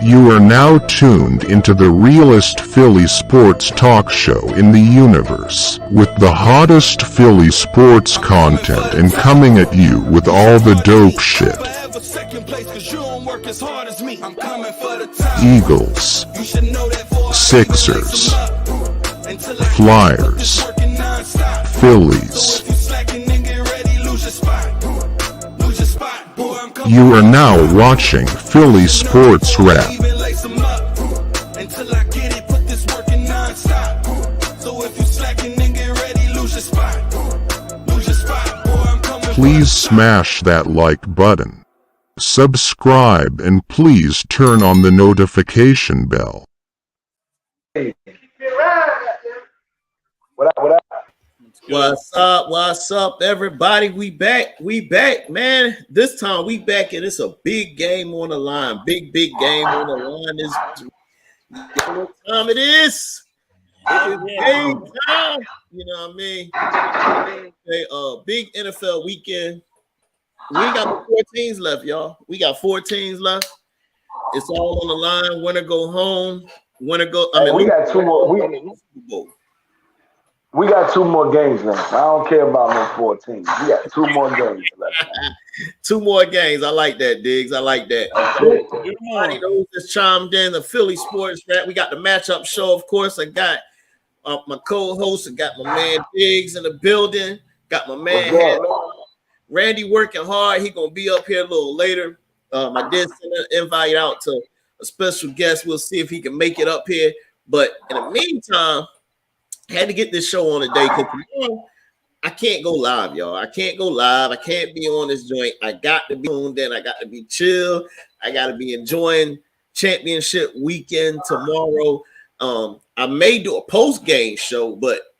You are now tuned into the realest Philly sports talk show in the universe, with the hottest Philly sports content and coming at you with all the dope shit. Eagles, Sixers, Flyers, Phillies. You are now watching Philly SportzRap. Please smash that like button, subscribe, and please turn on the notification bell. What up? What's up, everybody? We back, man. This time we back, and it's a big game on the line. Big game on the line. You know what time it is? It's game time. You know what I mean? Big NFL weekend. We ain't got 4 teams left, y'all. We got 4 teams left. It's all on the line. Winner go home. Winner go. We got 2 more. We got 2 more games left. I don't care about no 14. We got 2 more games left. 2 more games. I like that, Diggs. I like that. Everybody those that's chimed in, the Philly SportzRap. We got the matchup show, of course. I got my co-host. I got my man Diggs in the building. Got my man Randy working hard. He gonna be up here a little later. I did send an invite out to a special guest. We'll see if he can make it up here. But in the meantime, had to get this show on today because I can't go live, y'all. I can't go live. I can't be on this joint. I got to be on then. I got to be chill. I got to be enjoying championship weekend tomorrow. I may do a post-game show, but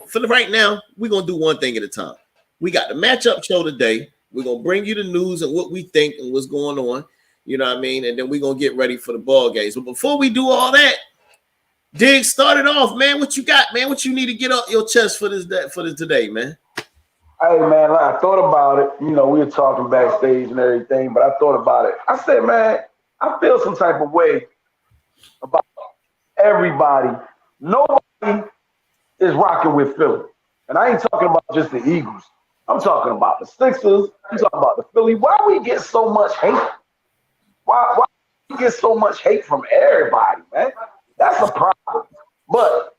for the right now, we're going to do one thing at a time. We got the matchup show today. We're going to bring you the news and what we think and what's going on. You know what I mean? And then we're going to get ready for the ball games. But before we do all that, Dig, start it off, man. What you got, man? What you need to get off your chest for this today, man? Hey, man, I thought about it. You know, we were talking backstage and everything, but I thought about it. I said, man, I feel some type of way about everybody. Nobody is rocking with Philly. And I ain't talking about just the Eagles. I'm talking about the Sixers. I'm talking about the Philly. Why we get so much hate? Why we get so much hate from everybody, man? That's a problem. But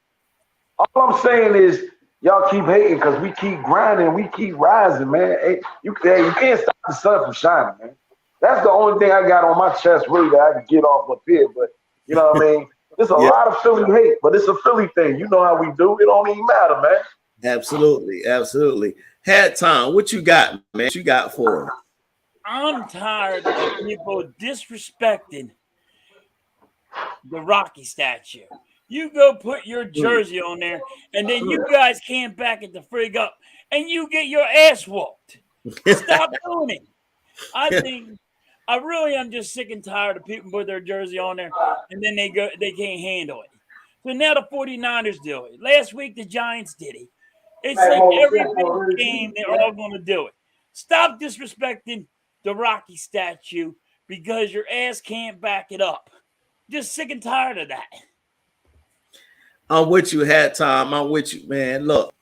all I'm saying is y'all keep hating because we keep grinding, we keep rising, man. Hey, you can't stop the sun from shining, man. That's the only thing I got on my chest, really, that I can get off up here. But you know what I mean? There's a lot of Philly hate, but it's a Philly thing. You know how we do. It don't even matter, man. Absolutely. Had time. What you got, man? What you got for him? I'm tired of people disrespecting the Rocky statue. You go put your jersey on there, and then you guys can't back it the frig up, and you get your ass whooped. Stop doing it. I really am just sick and tired of people put their jersey on there, and then they can't handle it. So now the 49ers do it. Last week the Giants did it. It's like every big game they're all going to do it. Stop disrespecting the Rocky statue because your ass can't back it up. Just sick and tired of that. I'm with you, Hat Time. I'm with you, man. Look,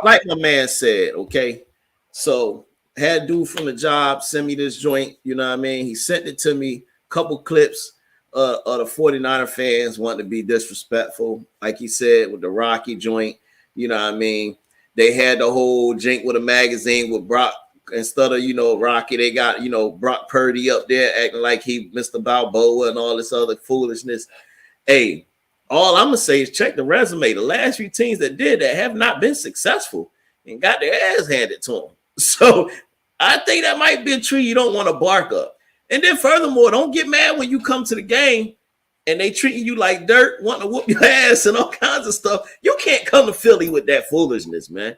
like my man said, okay. So had a dude from the job send me this joint, you know what I mean? He sent it to me, couple clips of the 49er fans wanting to be disrespectful, like he said, with the Rocky joint, you know what I mean? They had the whole jink with a magazine with Brock. Instead of, Rocky, they got, Brock Purdy up there acting like he Mr. Balboa and all this other foolishness. Hey, all I'm going to say is check the resume. The last few teams that did that have not been successful and got their ass handed to them. So I think that might be a tree you don't want to bark up. And then furthermore, don't get mad when you come to the game and they treating you like dirt, wanting to whoop your ass and all kinds of stuff. You can't come to Philly with that foolishness, man.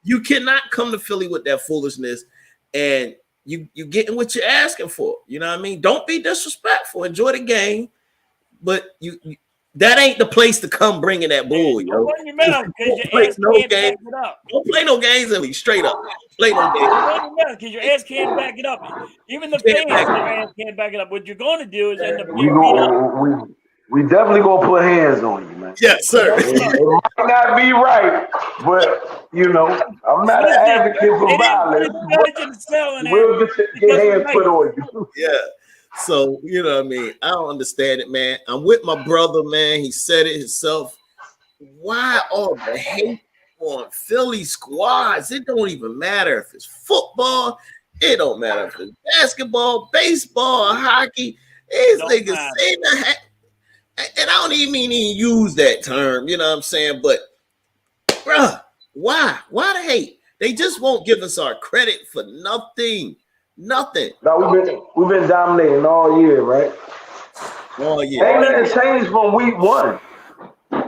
You cannot come to Philly with that foolishness, and you getting what you're asking for. You know what I mean? Don't be disrespectful. Enjoy the game, but That ain't the place to come bringing that bull, yo. Don't play no games in me, straight up. Play no games. Because your ass can't back it up. Even the fans, their ass can't back it up. What you're going to do is end up getting beat up. We definitely gonna put hands on you, man. Yes, sir. It might not be right, but you know, I'm not an advocate for violence. We'll get hands put on you. Yeah. So, you know what I mean? I don't understand it, man. I'm with my brother, man. He said it himself. Why all the hate on Philly squads? It don't even matter if it's football. It don't matter if it's basketball, baseball, hockey. These niggas say that. And I don't even use that term, you know what I'm saying? But, bruh, why? Why the hate? They just won't give us our credit for nothing. Nothing. No, we've been dominating all year, right? All year. Ain't nothing changed from week one.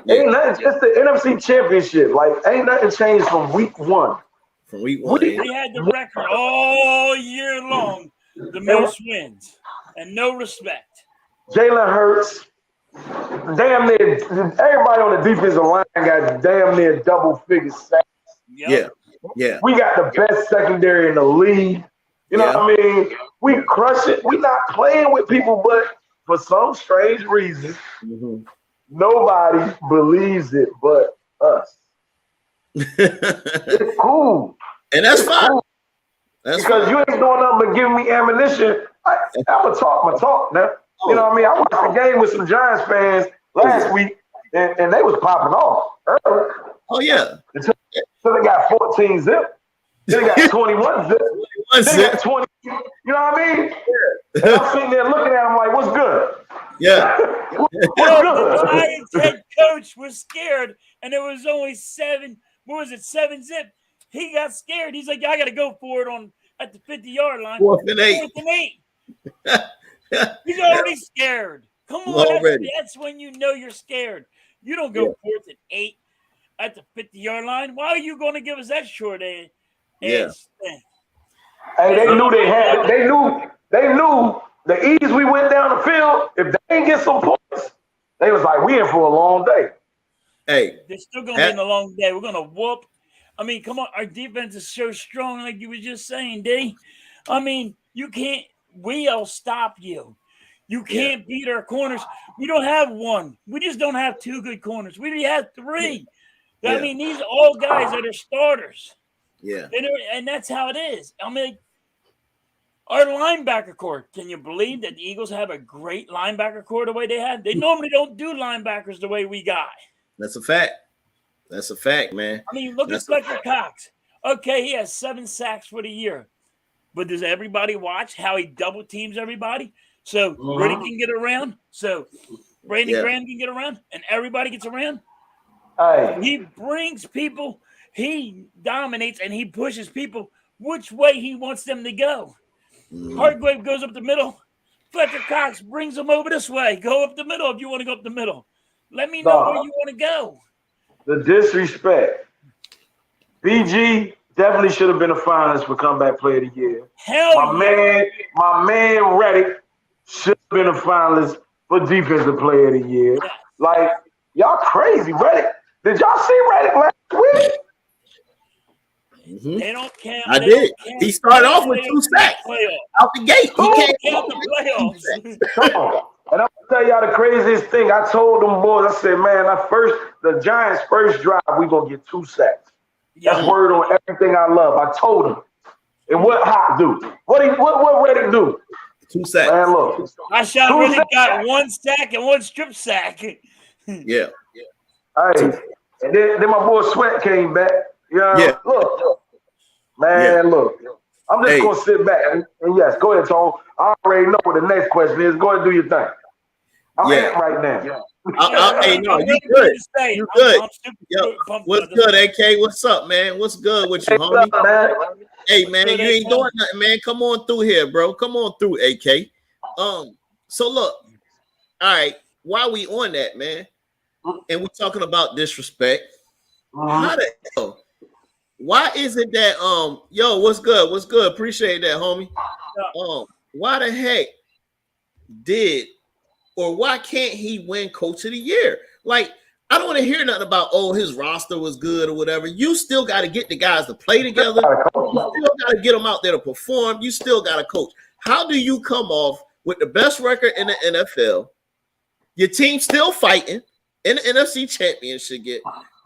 Ain't nothing. It's the NFC Championship. Like, ain't nothing changed from week one. From week one. We had the record all year long, the most wins, and no respect. Jalen Hurts. Damn near everybody on the defensive line got damn near double figure sacks. Yeah. We got the best secondary in the league. You know what I mean? We crush it. We not playing with people, but for some strange reason, nobody believes it but us. It's cool. And that's fine. Cool. That's because fine. you ain't doing nothing but giving me ammunition. I'm going to talk my talk now. You know what I mean? I watched the game with some Giants fans last week, and they was popping off early. Oh, yeah. So they got 14 zip. Then they got 21 zip. Then they got 20. You know what I mean? And I'm sitting there looking at them like, what's good? Yeah. What's good? The Giants head coach was scared, and it was only 7 zip. He got scared. He's like, I got to go for it at the 50-yard line. 4th and 8. He's already scared. Come on, that's when you know you're scared. You don't go 4th and 8 at the 50-yard line. Why are you going to give us that short thing? Hey, they knew they had. They knew the ease we went down the field. If they didn't get some points, they was like, we in for a long day. Hey, they're still going to be in a long day. We're going to whoop. I mean, come on, our defense is so strong, like you were just saying, D. I mean, you can't. We'll stop you. You can't beat our corners. We don't have one. We just don't have 2 good corners. We have 3. I mean, these are all guys that are starters. Yeah. And that's how it is. I mean, our linebacker core, can you believe that the Eagles have a great linebacker core the way they have? They normally don't do linebackers the way we got. That's a fact. That's a fact, man. I mean, look at Fletcher Cox. Okay, he has 7 sacks for the year. But does everybody watch how he double teams everybody? So Rudy can get around. So Brandon Graham can get around. And everybody gets around. He brings people. He dominates and he pushes people which way he wants them to go. Hargrave goes up the middle. Fletcher Cox brings them over this way. Go up the middle if you want to go up the middle. Let me know where you want to go. The disrespect. BG definitely should have been a finalist for Comeback Player of the Year. My man Reddick should have been a finalist for Defensive Player of the Year. Yeah. Like, y'all crazy. Reddick. Did y'all see Reddick last week? They don't count. I did. He started off with 2 sacks out the gate. He can't count the playoffs. Come on. And I'm gonna tell y'all the craziest thing. I told them boys, I said, man, the Giants' first drive, we gonna get 2 sacks. That's word on everything I love. I told him. And what Hop do? What Reddick do? 2 sacks. Man, look. I shot really got 1 sack and 1 strip sack. Yeah. Hey, and then my boy Sweat came back. Look. Man, look. I'm just gonna sit back and yes, go ahead, Tone. I already know what the next question is. Go ahead and do your thing. I'm in right now. Hey, no, you good. You good. Yo, what's good, AK? What's up, man? What's good with you, homie? Hey, man, you ain't doing nothing, man. Come on through here, bro. Come on through, AK. So look, all right, while we on that, man, and we're talking about disrespect, how the hell? Why is it that yo, what's good? What's good? Appreciate that, homie. Why the heck did or why can't he win Coach of the Year? Like, I don't want to hear nothing about, oh, his roster was good or whatever. You still got to get the guys to play together. You still got to get them out there to perform. You still got to coach. How do you come off with the best record in the NFL? Your team's still fighting in the NFC Championship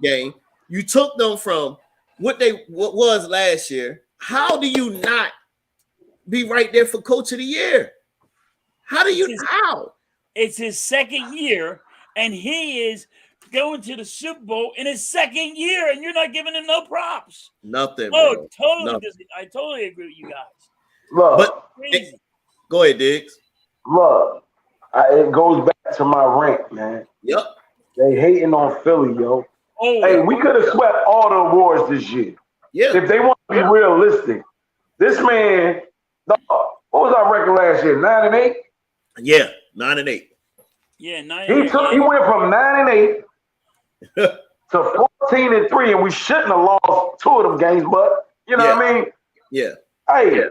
game. You took them from what was last year. How do you not be right there for Coach of the Year? How do you how? It's his second year, and he is going to the Super Bowl in his second year, and you're not giving him no props. Nothing. Oh, bro. totally. Nothing. I totally agree with you guys. Look, But go ahead, Diggs. Look, it goes back to my rank, man. Yep. They hating on Philly, yo. Oh, Hey, we could have swept all the awards this year. Yeah. If they want to be realistic. This man, what was our record last year? 9-8? Yeah, 9-8. yeah, He went from 9-8 to 14-3, and we shouldn't have lost 2 of them games, but you know what I mean? Yeah. Hey,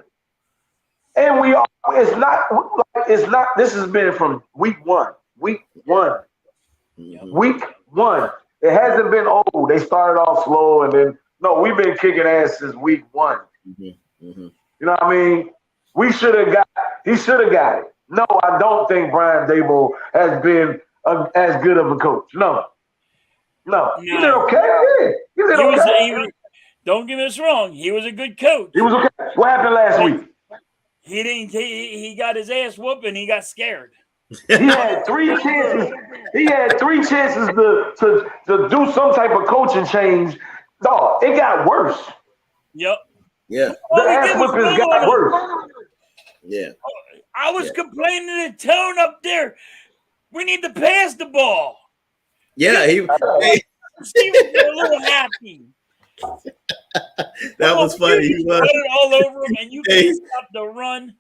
and it's not, this has been from week one. Mhm. Week one. It hasn't been old. They started off slow, and then, no, we've been kicking ass since week one. Mm-hmm. Mm-hmm. You know what I mean? He should have got it. No, I don't think Brian Daboll has been as good of a coach. No. He did okay. Yeah. He did okay. Don't get us wrong. He was a good coach. He was okay. What happened last week? He didn't. He got his ass whooped and he got scared. He had 3 chances. He had 3 chances to do some type of coaching change. Dog, it got worse. Yep. Yeah. The ass whippings got worse. Yeah. I was complaining the tone up there. We need to pass the ball. Yeah. He was a little happy. That was funny. You put it all over him, and you can't stop the run.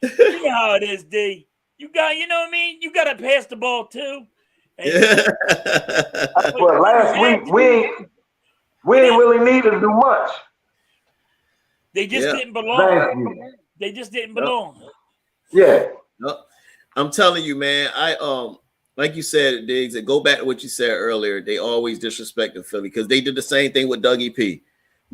You know how it is, D. You know what I mean? You got to pass the ball too. But last week we ain't really need to do much. They just didn't belong. They just didn't belong. Yeah. No, I'm telling you, man. Like you said, Diggs, and go back to what you said earlier. They always disrespected Philly because they did the same thing with Dougie P.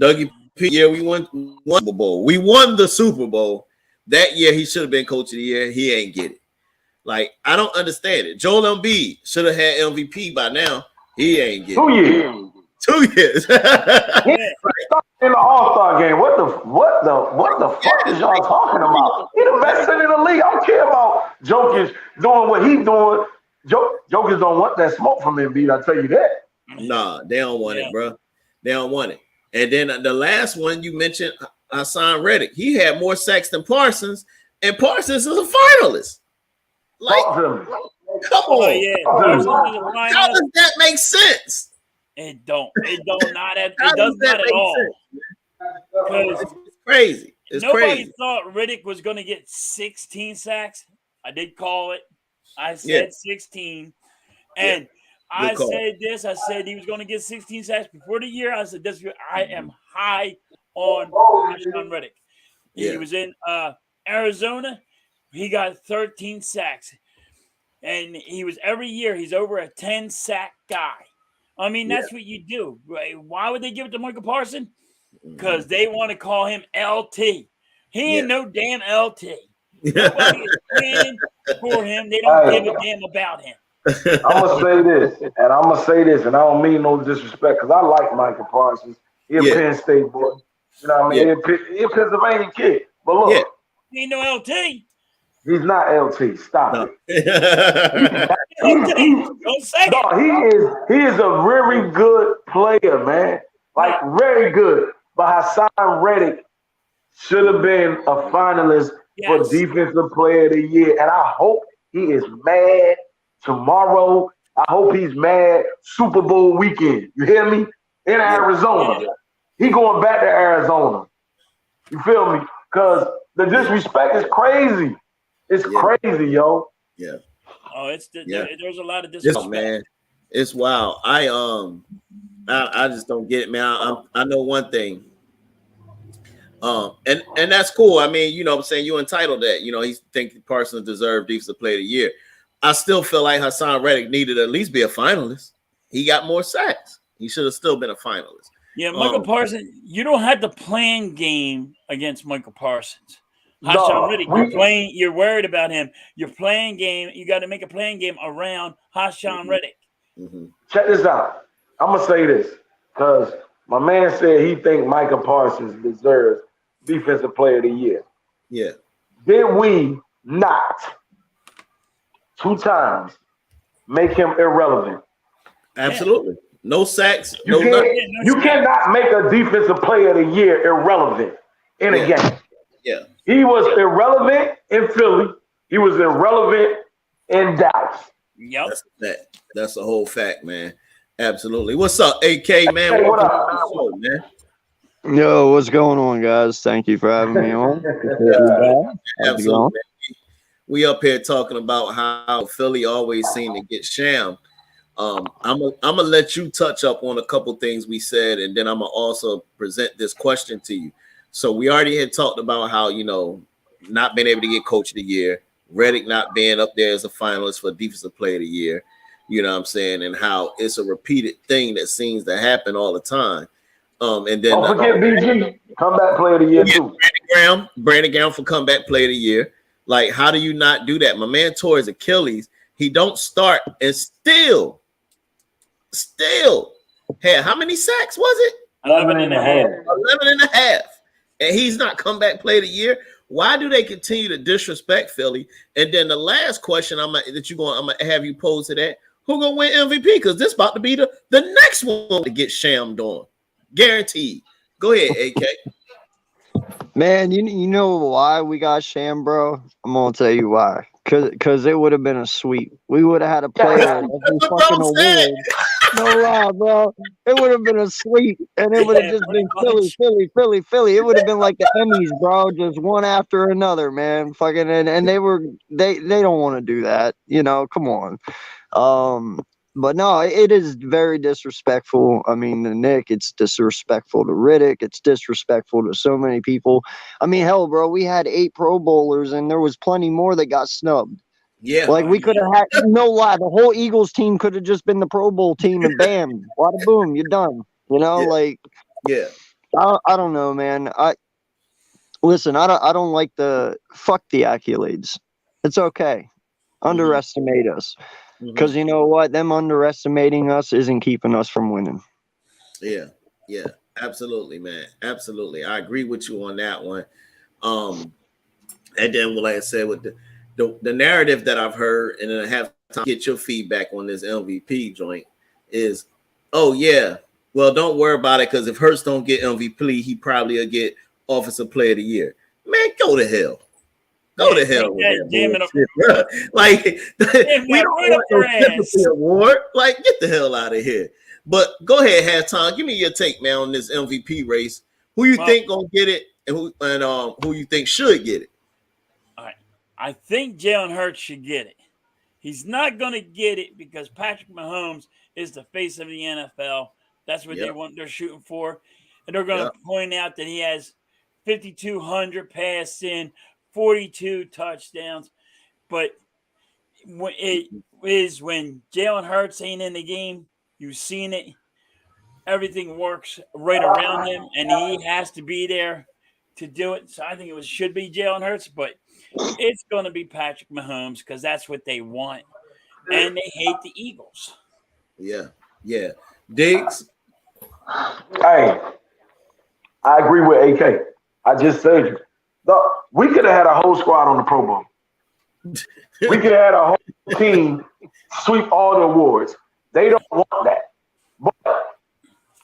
Dougie P. Yeah, we won Super Bowl. We won the Super Bowl that year. He should have been Coach of the Year. He ain't get it. Like, I don't understand it. Joel Embiid should have had MVP by now. He ain't get 2 it. years. 2 years. In the All-Star game. What the fuck is y'all talking about? He the best center in the league. I don't care about Jokic doing what he's doing. Jokic don't want that smoke from Embiid, I tell you that. Nah, they don't want it, bro. They don't want it. And then the last one you mentioned, Hassan Reddick. He had more sacks than Parsons, and Parsons is a finalist. Like, come on. Yeah. How does that make sense? It don't. It does not at all. Because it's crazy. Nobody thought Riddick was going to get 16 sacks. I did call it. I said 16. And I said this. I said he was going to get 16 sacks before the year. I said this. I am high on Riddick. He was in Arizona. He got 13 sacks. And he was every year he's over a 10-sack guy. I mean, that's what you do. Right? Why would they give it to Michael Parsons? Because they want to call him LT. He ain't no damn LT. Nobody is paying for him. They don't give a damn about him. I'm going to say this, and I don't mean no disrespect, because I like Michael Parsons. He's a Penn State boy. You know what I mean? He's a Pennsylvania kid. But look. He ain't no LT. He's not LT. Stop it. Don't say it. He is a very good player, man. Like, very good. But Hassan Reddick should have been a finalist for Defensive Player of the Year. And I hope he is mad tomorrow. I hope he's mad Super Bowl weekend. You hear me? In Arizona. He going back to Arizona. You feel me? Because the disrespect is crazy. It's crazy, yo. Yeah. Oh, there's a lot of disrespect. Man, it's wild. I just don't get it, man. I know one thing. And that's cool. I mean, you know what I'm saying? You're entitled to that. You know, he think Parsons deserved Defensive Player of the Year. I still feel like Hassan Reddick needed to at least be a finalist. He got more sacks. He should have still been a finalist. Yeah, Michael Parsons, you don't have to plan game against Michael Parsons. Hassan Reddick, you're worried about him. You're playing game. You got to make a playing game around Hassan Reddick. Mm-hmm. Check this out. I'm going to say this because my man said he think Michael Parsons deserves Defensive Player of the Year. Yeah. Did we not 2 times make him irrelevant? Absolutely. No sacks. You cannot make a Defensive Player of the Year irrelevant in a game. Yeah. He was irrelevant in Philly. He was irrelevant in Dallas. Yep. That's a whole fact, man. Absolutely. What's up, AK, man? Hey, what up, man? Yo, what's going on, guys? Thank you for having me on. Absolutely. We up here talking about how Philly always seem to get shammed. I'm gonna let you touch up on a couple things we said, and then I'm gonna also present this question to you. So we already had talked about how, not being able to get Coach of the Year, Reddick not being up there as a finalist for Defensive Player of the Year, you know what I'm saying, and how it's a repeated thing that seems to happen all the time. And then don't forget BG, comeback player of the year too. Brandon Graham for comeback player of the year. Like, how do you not do that? My man tore his Achilles. He don't start and still had how many sacks was it? 11 and a half. 11 and a half. And he's not comeback player of the year. Why do they continue to disrespect Philly? And then the last question I'm gonna have you pose to that: who gonna win MVP? Because this about to be the next one to get shammed on, guaranteed. Go ahead, AK. Man, you know why we got sham, bro? I'm gonna tell you why. Cause it would have been a sweep. We would have had a player every fucking award. No lie, bro. It would have been a sweep, and it would have just been Philly. It would have been like the Emmys, bro, just one after another, man. Fucking and they don't want to do that, Come on. But no, it is very disrespectful. I mean, to Nick, it's disrespectful to Riddick. It's disrespectful to so many people. I mean, hell, bro, we had 8 Pro Bowlers, and there was plenty more that got snubbed. Yeah. Like, we could have had, no lie, the whole Eagles team could have just been the Pro Bowl team, and bam, wada boom, you're done. Yeah. I don't know, man. I don't like fuck the accolades. It's okay. Underestimate us. Because you know what? Them underestimating us isn't keeping us from winning. Yeah, absolutely, man. Absolutely. I agree with you on that one. And then, like I said, with the narrative that I've heard, and then I have to get your feedback on this MVP joint is, oh, yeah, well, don't worry about it, because if Hurts don't get MVP, he probably will get Offensive Player of the Year. Man, go to hell. Go to hell with that. Like, we don't want no sympathy award. Like, get the hell out of here. But go ahead, Halftime. Give me your take, man, on this MVP race. Who you think gonna get it, and who you think should get it? All right. I think Jalen Hurts should get it. He's not gonna get it because Patrick Mahomes is the face of the NFL. That's what they're shooting for. And they're gonna point out that he has 5,200 pass in, 42 touchdowns, but when Jalen Hurts ain't in the game, you've seen it. Everything works right around him, and he has to be there to do it. So I think should be Jalen Hurts, but it's going to be Patrick Mahomes because that's what they want, and they hate the Eagles. Yeah. Diggs? Hey, I agree with AK. I just said you. We could have had a whole squad on the Pro Bowl. We could have had a whole team sweep all the awards. They don't want that. But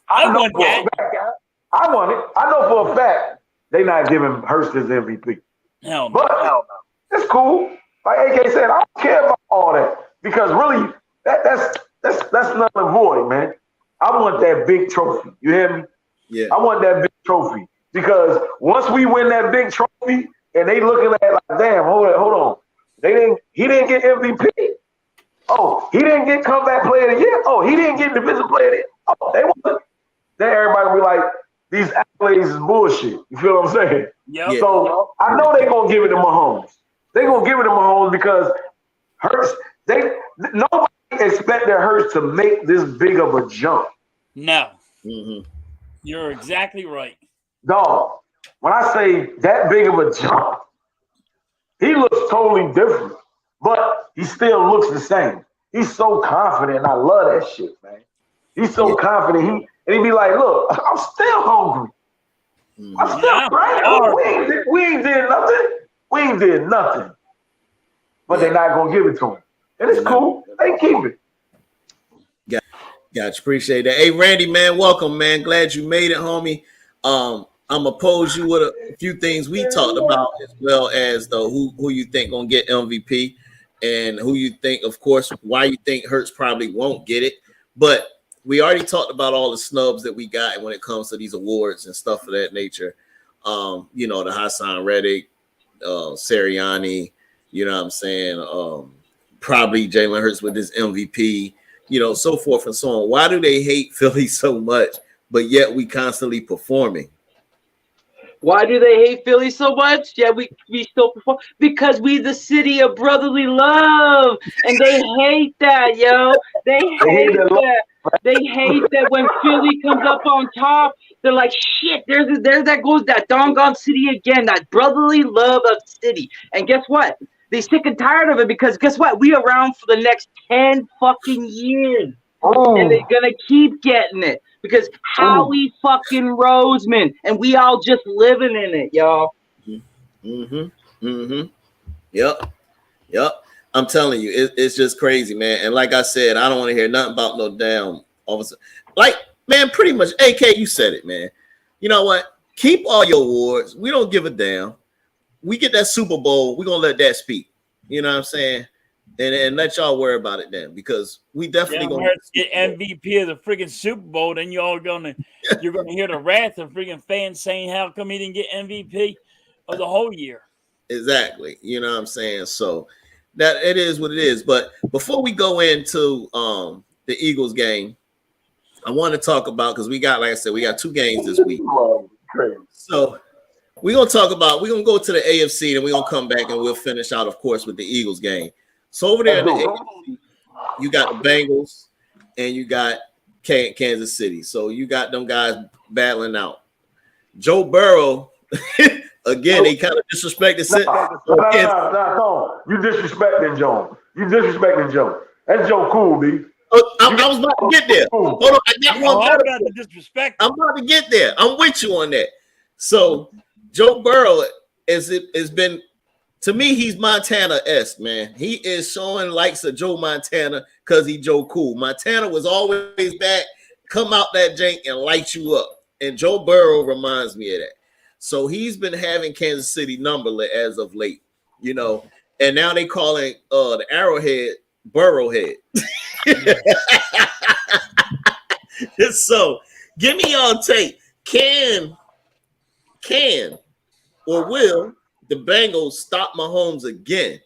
I want that. I want it. I know for a fact they're not giving Hurst his MVP. Hell no. But it's cool. Like AK said, I don't care about all that because really that's nothing to void, man. I want that big trophy. You hear me? Yeah. I want that big trophy. Because once we win that big trophy, and they looking at it like, damn, hold on. He didn't get MVP. Oh, he didn't get comeback player of the year. Oh, he didn't get division player of the year. Oh, they want. Then everybody will be like, these accolades is bullshit. You feel what I'm saying? Yep. So I know they're gonna give it to Mahomes. They're gonna give it to Mahomes because Hurts, Nobody expected Hurts to make this big of a jump. No. Mm-hmm. You're exactly right. Dog, when I say that big of a jump, he looks totally different, but he still looks the same. He's so confident, and I love that shit, man. He's so confident. He be like, look, I'm still hungry. I'm still right. We ain't did nothing. We ain't did nothing. But they're not gonna give it to him. And it's cool. They keep it. Gotcha. Appreciate that. Hey, Randy, man, welcome, man. Glad you made it, homie. I'm gonna pose you with a few things we talked about, as well as who you think gonna get MVP, and who you think, of course, why you think Hurts probably won't get it. But we already talked about all the snubs that we got when it comes to these awards and stuff of that nature. You know, the Hassan Reddick, Sirianni, you know what I'm saying? Probably Jalen Hurts with his MVP, you know, so forth and so on. Why do they hate Philly so much, but yet we constantly performing? Why do they hate Philly so much? Yeah, we still perform because we the city of brotherly love, and they hate that, yo. They hate that. They hate that when Philly comes up on top. They're like, shit. There that goes that doggone city again. That brotherly love of city. And guess what? They sick and tired of it because guess what? We around for the next 10 fucking years. And they're gonna keep getting it because Howie fucking Roseman, and we all just living in it, y'all. Yep. I'm telling you, it's just crazy, man. And like I said, I don't want to hear nothing about no damn officer. Like, man, pretty much, AK, you said it, man. You know what? Keep all your awards. We don't give a damn. We get that Super Bowl, we're gonna let that speak. You know what I'm saying? And let y'all worry about it then, because we definitely gonna get MVP of the freaking Super Bowl. Then you're gonna hear the wrath of freaking fans saying, "How come he didn't get MVP of the whole year?" Exactly. You know what I'm saying? So that it is what it is. But before we go into the Eagles game, I want to talk about, because we got, like I said, we got 2 games this week. So we're gonna go to the AFC, and we're gonna come back and we'll finish out, of course, with the Eagles game. So over there in the AFC, you got the Bengals and you got Kansas City. So you got them guys battling out. Joe Burrow, again, he kind of disrespected. No. You disrespecting Joe. That's Joe Cool, B. I was about to get there. Hold on, I got one better. About the disrespect. I'm about to get there. I'm with you on that. So Joe Burrow has been, to me, he's Montana-esque, man. He is showing likes of Joe Montana because he Joe Cool. Montana was always back, come out that jank and light you up. And Joe Burrow reminds me of that. So he's been having Kansas City numberless as of late, you know. And now they calling the Arrowhead Burrowhead. So give me y'all take. Can or will the Bengals stop Mahomes again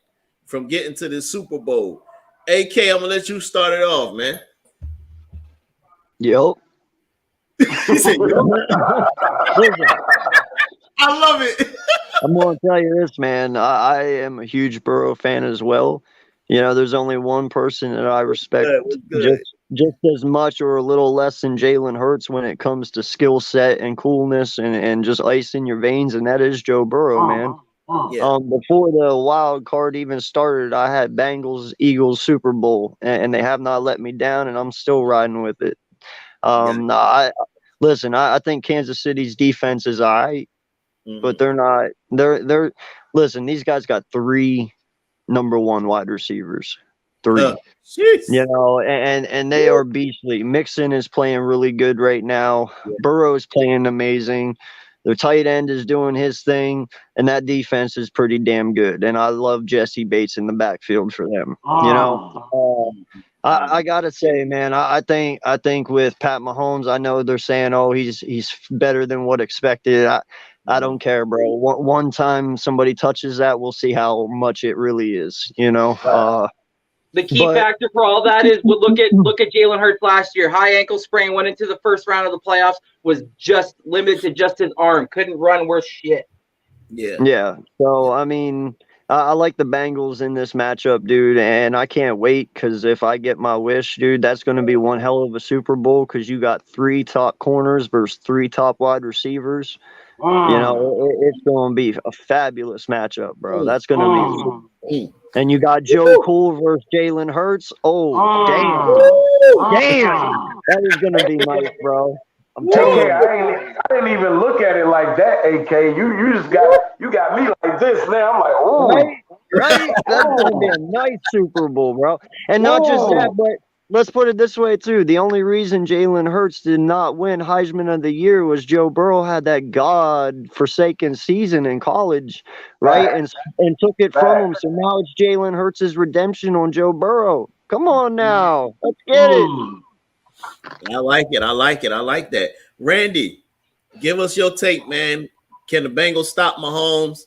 from getting to this Super Bowl? AK, I'm gonna let you start it off, man. Yo. He said, yo. I love it. I'm gonna tell you this, man. I am a huge Burrow fan as well. You know, there's only one person that I respect just as much or a little less than Jalen Hurts when it comes to skill set and coolness and just ice in your veins, and that is Joe Burrow, man. Yeah. Before the wild card even started, I had Bengals Eagles Super Bowl, and they have not let me down, and I'm still riding with it. I think Kansas City's defense is all right, but they're not. They're listen. These guys got 3 number 1 wide receivers. 3. You know, and they are beastly. Mixon is playing really good right now. Burrow is playing amazing. Their tight end is doing his thing, and that defense is pretty damn good. And I love Jesse Bates in the backfield for them. You know, I gotta say, man, I think with Pat Mahomes, I know they're saying, oh, he's better than what expected. I don't care, bro. One time somebody touches that, we'll see how much it really is. You know. The key factor for all that is look at Jalen Hurts last year. High ankle sprain, went into the first round of the playoffs, was just limited to just his arm. Couldn't run worth shit. Yeah. Yeah. So, I mean, I like the Bengals in this matchup, dude, and I can't wait because if I get my wish, dude, that's going to be one hell of a Super Bowl because you got 3 top corners versus 3 top wide receivers. You know, it's going to be a fabulous matchup, bro. That's going to be. And you got Joe Cool versus Jalen Hurts. Oh, damn, that is going to be nice, bro. I'm telling you. I didn't even look at it like that, AK. You just got me like this now. I'm like, oh, right. That's gonna be a nice Super Bowl, bro. And not just that, but let's put it this way too. The only reason Jalen Hurts did not win Heisman of the Year was Joe Burrow had that God-forsaken season in college, right? And took it from him. So now it's Jalen Hurts' redemption on Joe Burrow. Come on now, let's get it. I like it. I like that. Randy, give us your take, man. Can the Bengals stop Mahomes?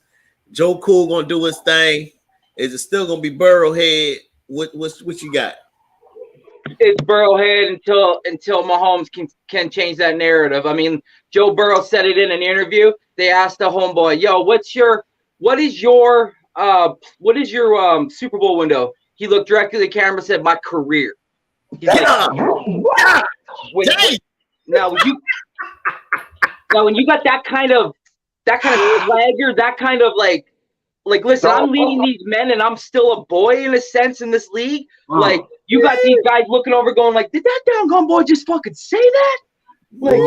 Joe Cool gonna do his thing. Is it still gonna be Burrowhead? What you got? It's Burrowhead until Mahomes can change that narrative. I mean, Joe Burrow said it in an interview. They asked the homeboy, "Yo, what is your Super Bowl window?" He looked directly at the camera and said, "My career." He's like, now when you got that kind of swagger, that kind of like listen, I'm leading these men and I'm still a boy in a sense in this league. Like you got these guys looking over going like, did that doggone boy just fucking say that? Like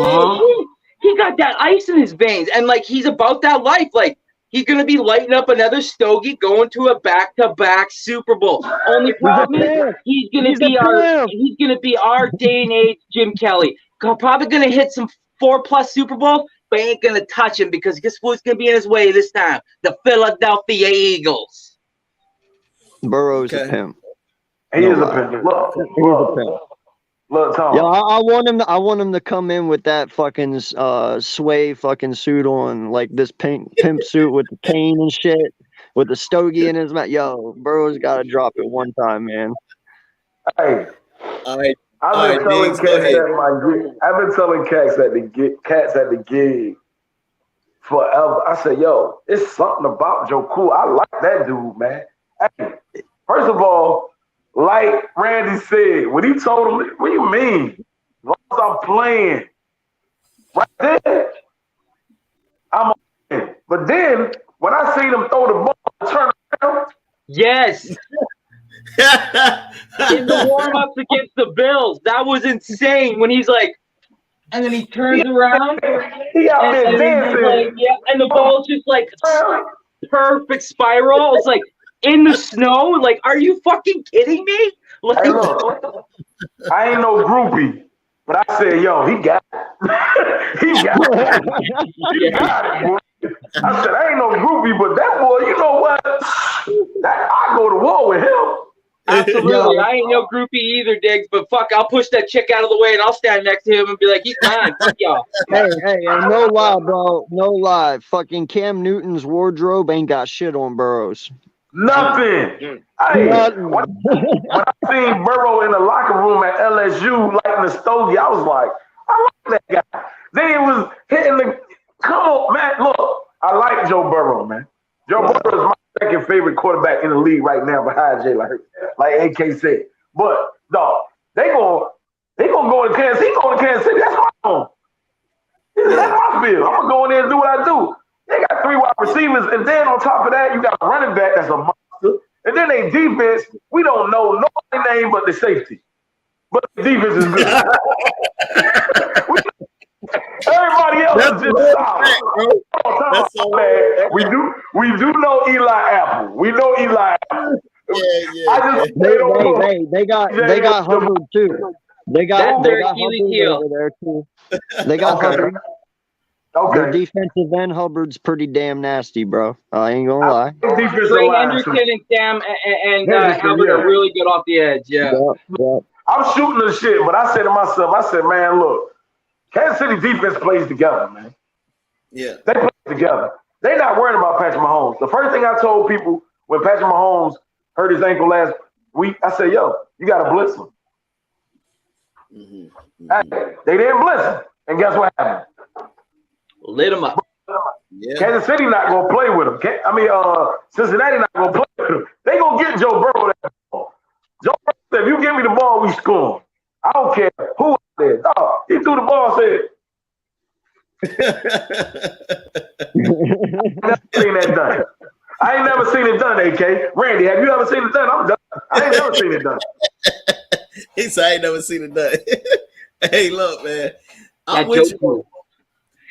he got that ice in his veins and like he's about that life. Like he's gonna be lighting up another stogie going to a back-to-back Super Bowl. Only problem is he's gonna be our day and age Jim Kelly. Probably gonna hit some 4+ Super Bowls, but ain't gonna touch him because guess who's gonna be in his way this time? The Philadelphia Eagles. Burrow's a pimp. He is a pimp. Look, Tom. Yeah, I want him to come in with that fucking sway fucking suit on, like this pimp suit with the cane and shit, with the stogie in his mouth. Yo, Burrow's got to drop it one time, man. Hey, all right. I've been telling cats at the gig forever. I said, yo, it's something about Joe Cool. I like that dude, man. Hey, first of all, like Randy said, when he told him, what do you mean? As long as I'm playing, right there, I'm in. But then, when I seen him throw the ball and turn around. Yes. In the warm-ups against the Bills, that was insane when he's like, and then he turns around. He out there dancing. Like, yeah, and the ball's just like perfect spiral. It's like, in the snow? Like, are you fucking kidding me? Like, hey, look, I ain't no groupie, but I said, yo, he got it. He got it. He got it, boy. I said, I ain't no groupie, but that boy, you know what? I go to war with him. Absolutely. I ain't no groupie either, Diggs, but fuck, I'll push that chick out of the way and I'll stand next to him and be like, he's mine. Fuck y'all. Hey, no lie, bro. No lie. Fucking Cam Newton's wardrobe ain't got shit on Burrow's. Nothing. When I seen Burrow in the locker room at LSU lighting the stogie, I was like, I like that guy. Then he was hitting come on, man. Look, I like Joe Burrow, man. Joe Burrow is my second favorite quarterback in the league right now behind Jalen Hurts, like AK said. But dog, they gonna go to Kansas City. He going to Kansas City. That's my home. That's my field. I'm gonna go in there and do what I do. They got 3 wide receivers, and then on top of that, you got a running back that's a monster. And then they defense, we don't know nobody's name but the safety. But the defense is good. Everybody else is just solid. We do know Eli Apple. We know Eli Apple. Yeah. They got Hubbard too. They got Hubbard over there too. They got Hubbard. Okay. Their defensive end Hubbard's pretty damn nasty, bro. I ain't gonna lie. Trey Hendrickson and Sam and Hubbard are really good off the edge. Yeah. I'm shooting the shit, but I said to myself, man, look, Kansas City defense plays together, man. Yeah. They play together. They're not worried about Patrick Mahomes. The first thing I told people when Patrick Mahomes hurt his ankle last week, I said, yo, you got to blitz him. Hey, they didn't blitz him. And guess what happened? Lit him up. Yeah. Kansas City not gonna play with him. Cincinnati not gonna play with him. They gonna get Joe Burrow that ball. Joe Burrow said, "If you give me the ball, we score. I don't care who out there." Oh, he threw the ball. Said, "Never seen that done. I ain't never seen it done." AK Randy, have you ever seen it done? I'm done. I ain't never seen it done. He said, "I ain't never seen it done." Hey, look, man. I'm That with joke you.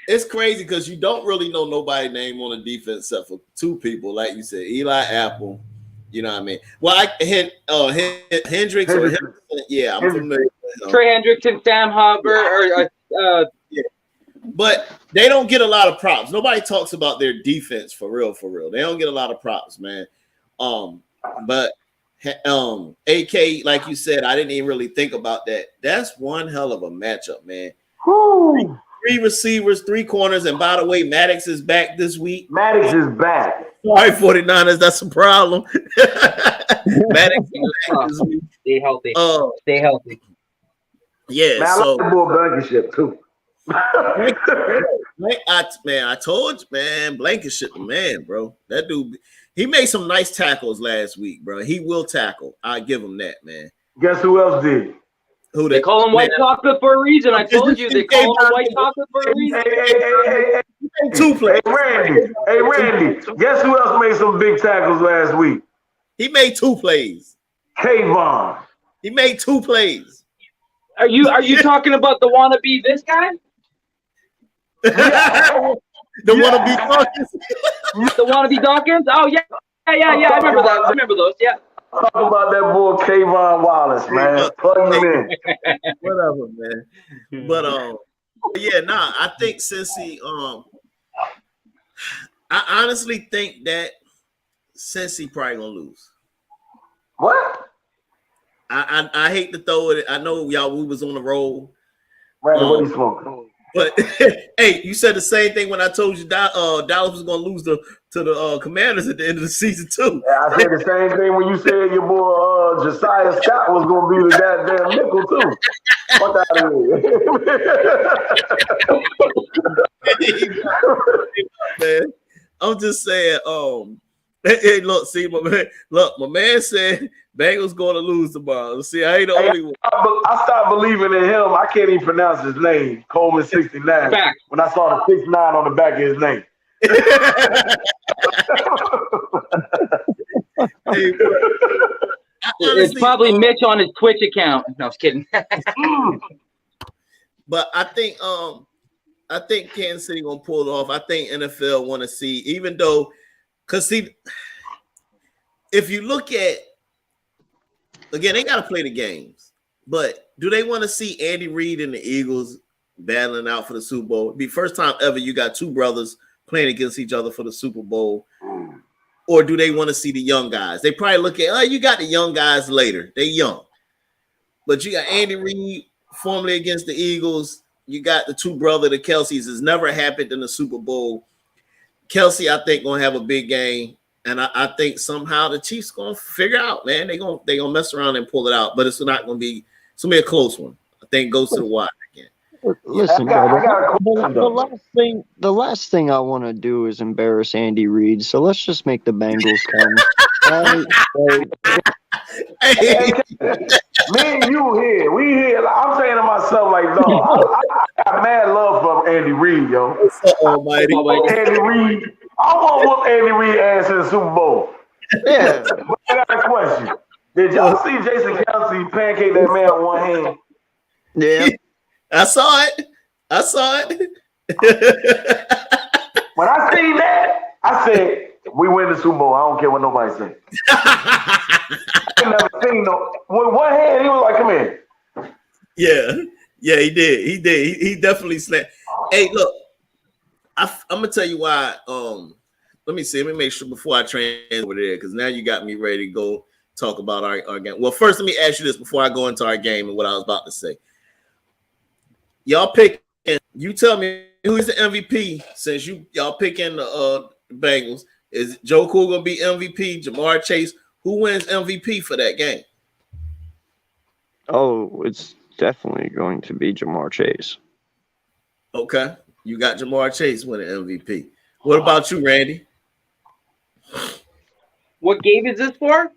It's crazy because you don't really know nobody's name on the defense except for two people, like you said, Eli Apple. You know what I mean? Well, Hendricks or Henderson. Yeah, I'm familiar with him. Trey Hendrickson, Sam Hubbard, Yeah. But they don't get a lot of props. Nobody talks about their defense for real, for real. They don't get a lot of props, man. But AK, like you said, I didn't even really think about that. That's one hell of a matchup, man. Three receivers, 3 corners, and by the way, Maddox is back this week. Maddox is back. Sorry, 49ers, that's a problem. Maddox is back this week. Stay healthy. Stay healthy. Yeah, Man, I so like the boy Blankenship too. I told you, man, Blankenship, the man, bro. That dude, he made some nice tackles last week, bro. He will tackle. I give him that, man. Guess who else did? Who They call him white chocolate for a reason. I told you they call him white chocolate for a reason. Hey, 2 plays. Hey, Randy. Guess who else made some big tackles last week? He made 2 plays. Kayvon. He made 2 plays. Are you talking about the wannabe this guy? The wannabe Dawkins. The wannabe Dawkins? Oh yeah. I remember that. I remember those. Yeah. Talk about that boy Kayvon Wallace, man. Plug him in. Whatever, man. But I think Cincy, I honestly think that Cincy probably gonna lose. What? I hate to throw it. I know y'all we was on the roll. Randy, what he smoking? But hey, you said the same thing when I told you Dallas was gonna lose to the Commanders at the end of the season too. Yeah, I said the same thing when you said your boy Josiah Scott was gonna be the goddamn nickel too. Fuck out of here. Man, I'm just saying. Hey, look, see, my man said Bengals going to lose tomorrow. See, I ain't the only one. I stopped believing in him. I can't even pronounce his name, Coleman 69. When I saw the 69 on the back of his name. Hey, it's probably Mitch on his Twitch account. No, I was kidding. But I think Kansas City gonna pull it off. I think NFL want to see, even though, because see, if you look at again, they gotta play the games, but do they want to see Andy Reid and the Eagles battling out for the Super Bowl? It'd be first time ever you got 2 brothers playing against each other for the Super Bowl. Or do they want to see the young guys? They probably look at, you got the young guys later. They young. But you got Andy Reid formerly against the Eagles. You got the 2 brothers, the Kelce's. It's never happened in the Super Bowl. Kelce, I think, gonna have a big game. And I think somehow the Chiefs gonna figure out, man. They're gonna mess around and pull it out, but it's gonna be a close one. I think it goes to the wire again. Listen, the last thing I want to do is embarrass Andy Reid. So let's just make the Bengals come. Hey, me and you here. We here. I'm saying to myself, like, no, I got mad love for Andy Reid, yo. Almighty. Andy Reid. I want to whoop Andy Reid ass in the Super Bowl. Yeah. But I got a question. Did y'all see Jason Kelce pancake that man with one hand? Yeah. I saw it. When I seen that, I said, we win the Super Bowl. I don't care what nobody says. I never seen no. With one hand, he was like, come here. Yeah, he did. He definitely slapped. Hey, look, I'm gonna tell you why. Let me see. Let me make sure before I train over there, because now you got me ready to go talk about our game. Well, first, let me ask you this before I go into our game and what I was about to say. Y'all picking. You tell me who's the MVP since y'all picking the Bengals. Is Joe Cool gonna be MVP? Jamar Chase? Who wins MVP for that game? Oh, it's definitely going to be Jamar Chase. Okay, you got Jamar Chase winning MVP. What about you, Randy? What game is this for?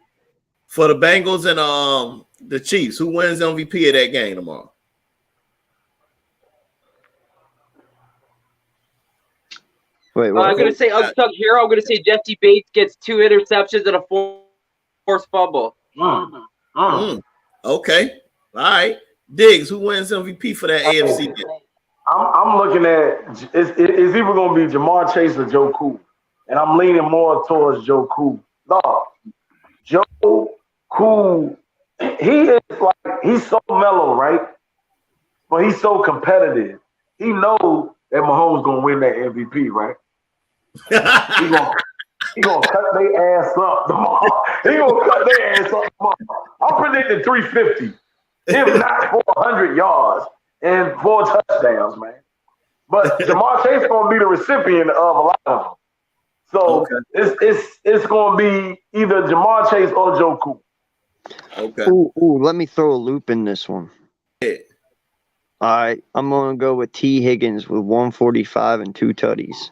For the Bengals and the Chiefs, who wins MVP of that game tomorrow? Wait, I'm going to say Upstuck Hero. I'm going to say Jesse Bates gets 2 interceptions and a forced fumble. Okay. All right. Diggs, who wins MVP for that AFC game? I'm looking at it's either going to be Jamar Chase or Joe Cool. And I'm leaning more towards Joe Cool. No, Joe Cool, he is like, he's so mellow, right? But he's so competitive. He knows that Mahomes going to win that MVP, right? He gonna cut their ass up tomorrow. He gonna cut their ass up tomorrow. I'm predicting 350, if not 400 yards and 4 touchdowns, man. But Jamar Chase gonna be the recipient of a lot of them. So it's gonna be either Jamar Chase or Joe Cool. Okay. Ooh, let me throw a loop in this one. Yeah. All right, I'm gonna go with T. Higgins with 145 and 2 tutties.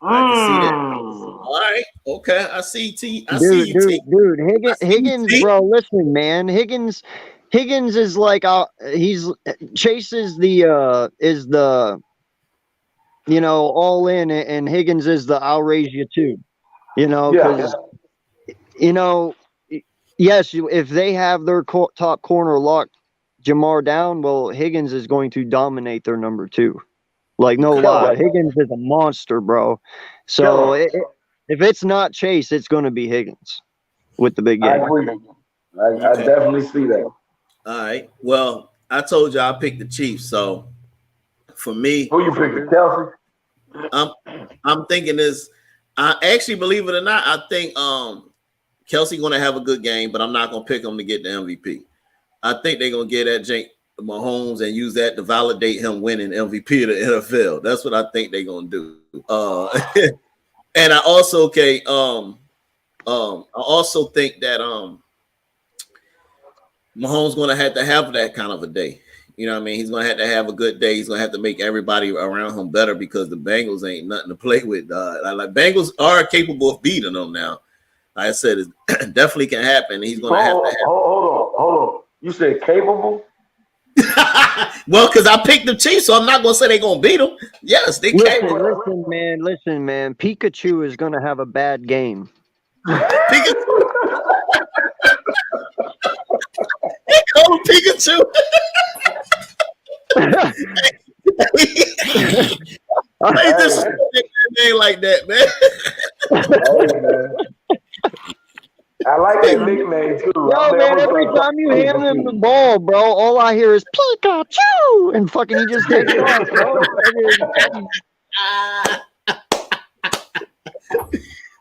I can see that. All right. Okay. I see T. Dude, Higgins, bro. Listen, man. Higgins is like Chase is the all in, and Higgins is the I'll raise you too. Because yes, if they have their top corner locked Jamar down, well, Higgins is going to dominate their number 2. Like, no lie. Higgins is a monster, bro. So if it's not Chase, it's going to be Higgins with the big game. I agree. I definitely see that. All right. Well, I told you I picked the Chiefs. So for me, who you picking, Kelsey? I'm thinking this. I actually, believe it or not, I think Kelsey going to have a good game, but I'm not going to pick him to get the MVP. I think they're going to get at Jake Mahomes and use that to validate him winning MVP of the NFL. That's what I think they're gonna do. And I also I also think that Mahomes gonna have to have that kind of a day. You know what I mean? He's gonna have to have a good day. He's gonna have to make everybody around him better because the Bengals ain't nothing to play with. Like Bengals are capable of beating them now. Like I said, it definitely can happen. He's gonna have to have. Hold on. You said capable? Well, because I picked the Chiefs, so I'm not gonna say they're gonna beat them. Yes, they can. Listen, man. Pikachu is gonna have a bad game. Pikachu. They call him Pikachu. I just name like that, man. I like that nickname too. Yo, man, every time you hand him the ball, bro, all I hear is Pikachu, and fucking he just takes it off, bro.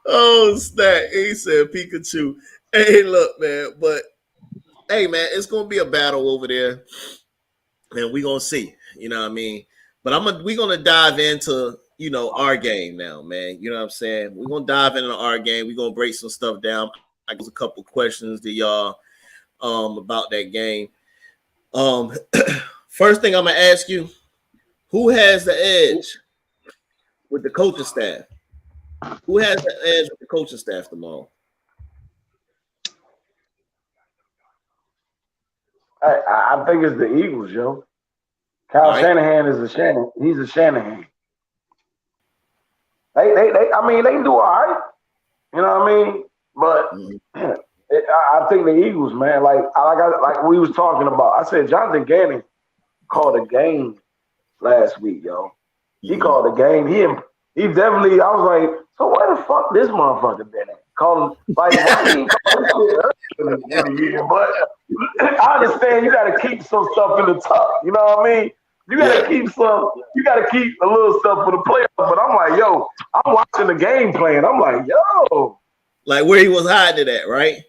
Oh, snap. He said Pikachu. Hey, look, man, but hey, man, it's gonna be a battle over there, and we're gonna see. You know what I mean? But we're gonna dive into our game now, man. You know what I'm saying? We're gonna dive into our game. We're gonna break some stuff down. I got a couple questions to y'all about that game. First thing I'm gonna ask you, who has the edge with the coaching staff? Who has the edge with the coaching staff tomorrow? I think it's the Eagles, yo. Kyle Shanahan is a Shanahan. He's a Shanahan. They do all right. You know what I mean? But I think the Eagles, man, like we was talking about. I said Jonathan Gannon called a game last week, yo. He called a game. He definitely. I was like, so where the fuck this motherfucker been at? Called like why he called shit? But I understand you got to keep some stuff in the tuck. You know what I mean? You got to keep some. You got to keep a little stuff for the playoffs. But I'm like, yo, I'm watching the game plan. I'm like, yo. Like where he was hiding it at, right?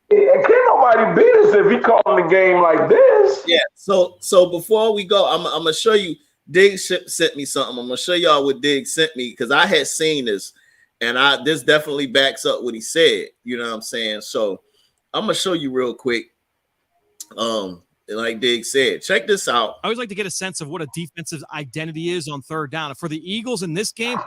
Yeah, can't nobody beat us if he calling the game like this. Yeah. So before we go, I'm gonna show you. Diggs sent me something. I'm gonna show y'all what Diggs sent me because I had seen this, and this definitely backs up what he said. You know what I'm saying? So I'm gonna show you real quick. Like Diggs said, check this out. I always like to get a sense of what a defensive identity is on third down. And for the Eagles in this game,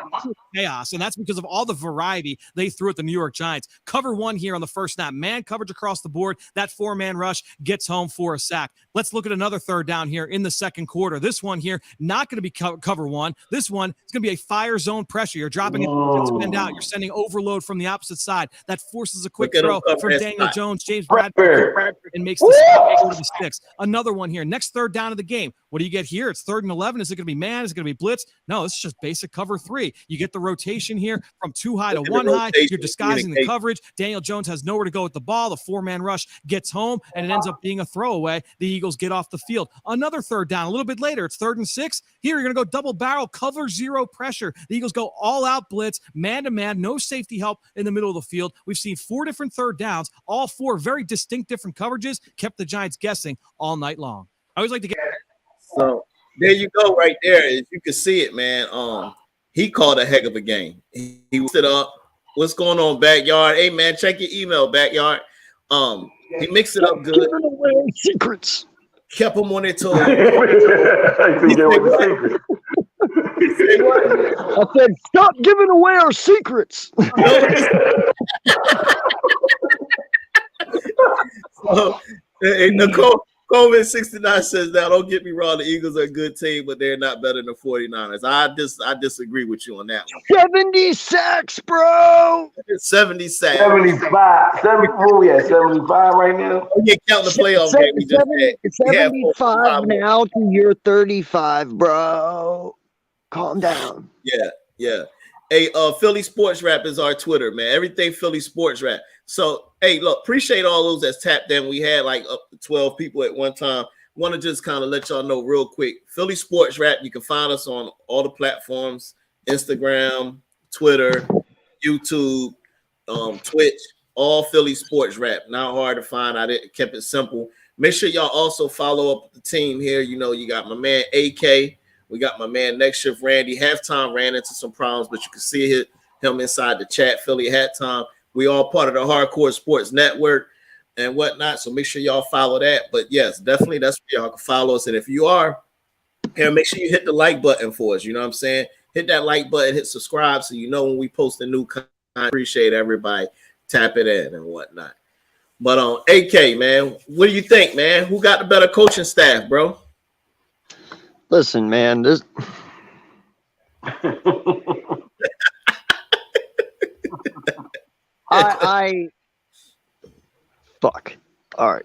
chaos, and that's because of all the variety they threw at the New York Giants. Cover one here on the first snap. Man coverage across the board. That 4-man rush gets home for a sack. Let's look at another third down here in the second quarter. This one here, not going to be cover one. This one is going to be a fire zone pressure. You're dropping it, spend out. You're sending overload from the opposite side. That forces a quick throw from Daniel Jones, James Bradford, and makes the go to the sticks. Another one here. Next third down of the game. What do you get here? It's 3rd and 11. Is it going to be man? Is it going to be blitz? No, this is just basic cover 3. You get the rotation here from 2 high to 1 high. You're disguising the coverage. Daniel Jones has nowhere to go with the ball. The 4-man rush gets home, and it ends up being a throwaway. The Eagles get off the field. Another third down. A little bit later, it's 3rd and 6. Here, you're going to go double barrel, cover 0 pressure. The Eagles go all out blitz, man to man, no safety help in the middle of the field. We've seen 4 different third downs, all 4 very distinct different coverages, kept the Giants guessing all night long. I always like to get. So there you go, right there. As you can see it, man. He called a heck of a game. He stood up. What's going on, Backyard? Hey, man, check your email, Backyard. He mixed it up good. Giving away secrets. Kept him on their toes. I said, stop giving away our secrets. So, hey, Nicole Coleman 69 says, now don't get me wrong, the Eagles are a good team, but they're not better than the 49ers. I disagree with you on that one. 70 sacks, bro. 70 sacks. 75. 75 right now. Oh, yeah, counting the playoff game we just had. 75 now to your 35, bro. Calm down. Yeah. Hey, Philly Sports Rap is our Twitter, man. Everything Philly Sports Rap. So, hey, look, appreciate all those that's tapped in. We had like up to 12 people at one time. Want to just kind of let y'all know real quick. Philly Sports Rap, you can find us on all the platforms, Instagram, Twitter, YouTube, Twitch, all Philly Sports Rap. Not hard to find. I kept it simple. Make sure y'all also follow up the team here. You know, you got my man AK. We got my man Next Shift Randy. Halftime ran into some problems, but you can see him inside the chat. Philly Halftime. We all part of the Hardcore Sports Network and whatnot. So make sure y'all follow that. But yes, definitely that's where y'all can follow us. And if you are here, make sure you hit the like button for us. You know what I'm saying? Hit that like button, hit subscribe so you know when we post a new content. Appreciate everybody. Tap it in and whatnot. But AK, man, what do you think, man? Who got the better coaching staff, bro? Listen, man, this I fuck. All right.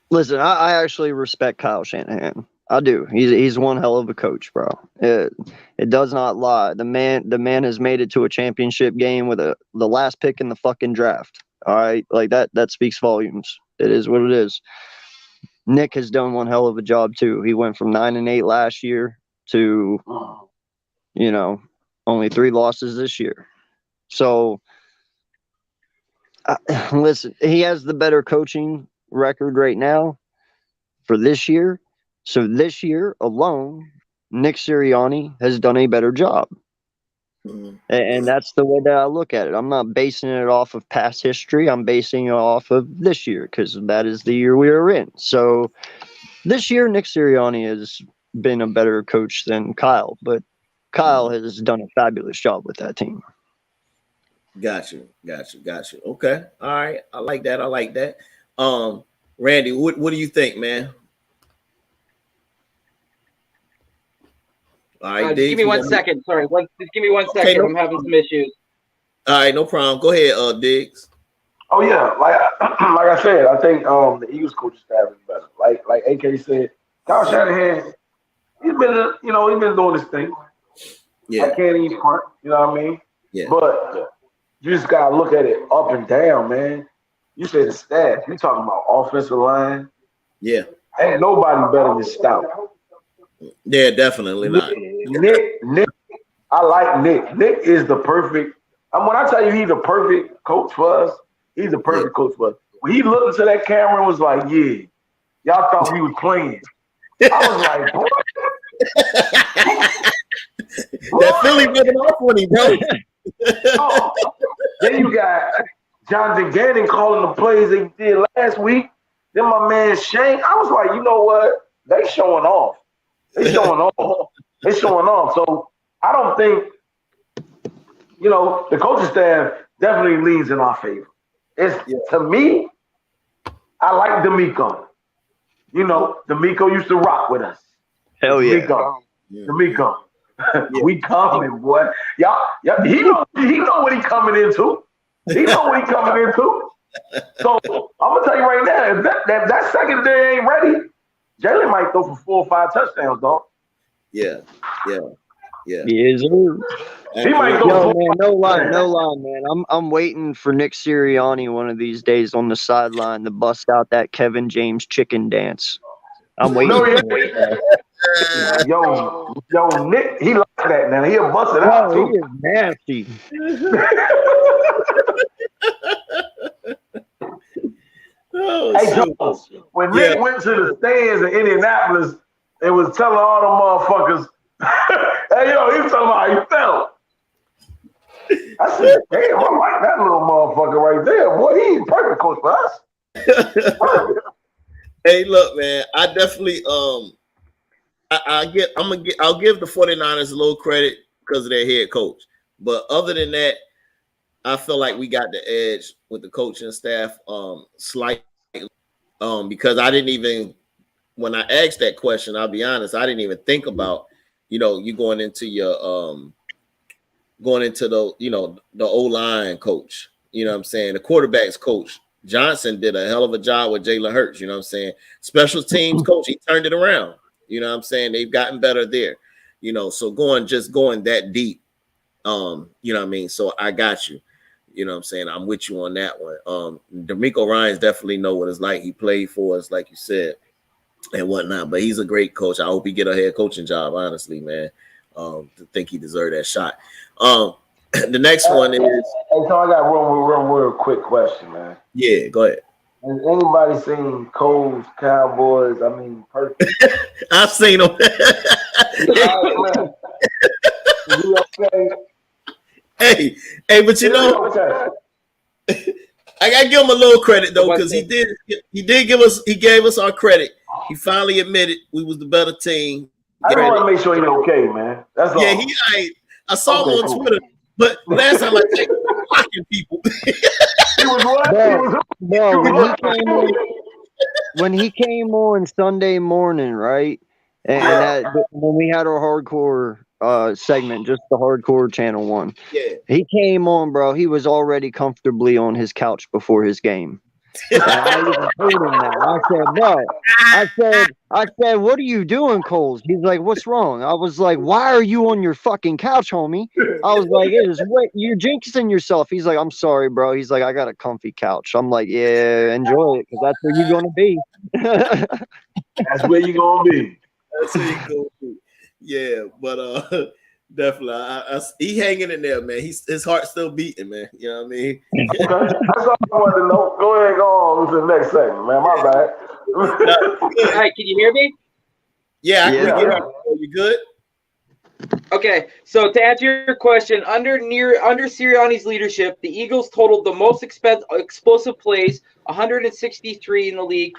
Listen, I actually respect Kyle Shanahan. I do. He's one hell of a coach, bro. It does not lie. The man has made it to a championship game with the last pick in the fucking draft. All right, like that speaks volumes. It is what it is. Nick has done one hell of a job too. He went from 9-8 last year to, only 3 losses this year. So, listen, he has the better coaching record right now for this year. So this year alone, Nick Sirianni has done a better job. Mm-hmm. And that's the way that I look at it. I'm not basing it off of past history. I'm basing it off of this year because that is the year we are in. So this year, Nick Sirianni has been a better coach than Kyle, but Kyle has done a fabulous job with that team. Got you. Okay. All right. I like that. Randy, what do you think, man? All right, give me 1 second. Sorry, just give me 1 second. I'm having some issues. All right, no problem. Go ahead, Diggs. Oh yeah, like I said, I think the Eagles coaching staff is better. Like AK said, Kyle Shanahan, he's been doing this thing. Yeah, I can't even front. You know what I mean? Yeah. But you just gotta look at it up and down, man. You said the staff. You talking about offensive line? Yeah. Ain't nobody better than Stout. Yeah, definitely not. Nick, I like Nick. Nick is the perfect. When I tell you he's the perfect coach for us, he's the perfect coach for us. When he looked into that camera and was like, "Yeah, y'all thought we was playing." I was like, "Boy." That Philly rubbing off on him, bro. Then you got Jonathan Gannon calling the plays they did last week. Then my man Shane. I was like, you know what? They showing off. So I don't think you know, the coaching staff definitely leans in our favor. To me, I like D'Amico. You know, D'Amico used to rock with us. Hell yeah. D'Amico. We coming, boy. Y'all, he know what he coming into. He know what he coming into. So I'm gonna tell you right now, if that secondary ain't ready, Jalen might throw for 4 or 5 touchdowns, dog. Yes, sir. He might go. Man, no lie, man. I'm waiting for Nick Sirianni one of these days on the sideline to bust out that Kevin James chicken dance. I'm waiting. Yo, Nick, he like that now. He'll bust it out too. He is nasty. Hey, Jones, when Nick went to the stands in Indianapolis and was telling all them motherfuckers, hey, yo, he was talking about how you felt. I said, damn, I like that little motherfucker right there. Boy, he ain't perfect coach for us. Hey, look, man, I definitely I'll give the 49ers a little credit because of their head coach. But other than that, I feel like we got the edge with the coaching staff slightly because I didn't even, when I asked that question, I'll be honest, I didn't even think about, you know, you going into the O-line coach, you know what I'm saying? The quarterback's coach. Johnson did a hell of a job with Jalen Hurts, you know what I'm saying? Special teams coach, he turned it around. You know what I'm saying? They've gotten better there, you know, so going that deep, you know what I mean? So I got you. You know what I'm saying? I'm with you on that one. D'Amico Ryans definitely know what it's like. He played for us, like you said, and whatnot. But he's a great coach. I hope he get a head coaching job, honestly, man. To think he deserved that shot. The next one is. Hey, so I got one real quick question, man. Yeah, go ahead. Has anybody seen Cole's Cowboys? I mean, perfect. I've seen them. Okay? Hey, but you know, I gotta give him a little credit though, because he gave us our credit. He finally admitted we was the better team. I want to make sure he's okay, man. That's all. Yeah, I saw him on Twitter, but last time I checked, he was blocking people. He was what? When he came on Sunday morning, right? And when we had our hardcore segment, just the hardcore channel one. Yeah. He came on, bro. He was already comfortably on his couch before his game. And I even told him that. I said, bro, I said, what are you doing, Coles? He's like, what's wrong? I was like, why are you on your fucking couch, homie? I was like, you're jinxing yourself. He's like, I'm sorry, bro. He's like, I got a comfy couch. I'm like, yeah, enjoy it, because that's where you're going to be. That's where you're going to be. That's where you're going to be. Yeah, but definitely, he hanging in there, man. His heart's still beating, man. You know what I mean? Okay. That's all I wanted to know. Go ahead and go on to the next segment, man. My bad. All right, can you hear me? Yeah, I can hear you. You good? Okay, so to answer your question, under Sirianni's leadership, the Eagles totaled the most explosive plays, 163 in the league,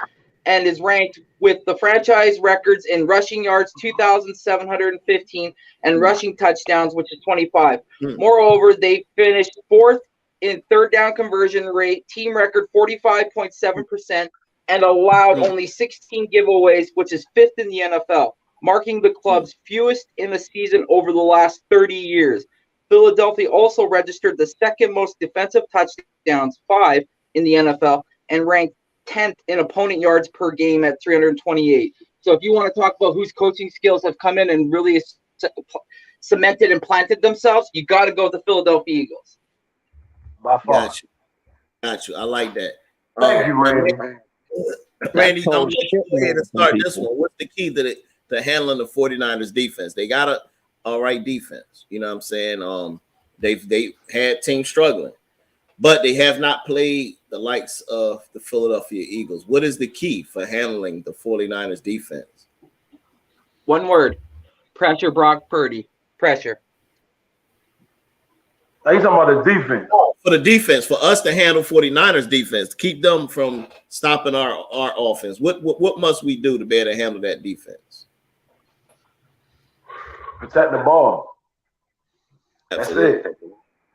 and is ranked with the franchise records in rushing yards, 2,715, and rushing touchdowns, which is 25. Moreover, they finished 4th in third down conversion rate, team record 45.7%, and allowed only 16 giveaways, which is 5th in the NFL, marking the club's fewest in a season over the last 30 years. Philadelphia also registered the second most defensive touchdowns, 5 in the NFL, and ranked 10th in opponent yards per game at 328. So if you want to talk about whose coaching skills have come in and really cemented and planted themselves, you got to go with the Philadelphia Eagles. By far. Got you. I like that. Thank you, Randy. Randy, I'm going to go ahead and start this one. What's the key to handling the 49ers defense? They got a right defense. You know what I'm saying? They've had teams struggling, but they have not played the likes of the Philadelphia Eagles. What is the key for handling the 49ers defense? One word: pressure. Brock Purdy. Pressure. Are you talking about the defense? For the defense, for us to handle 49ers defense, to keep them from stopping our offense, what must we do to be able to handle that defense? Protect the ball. That's it.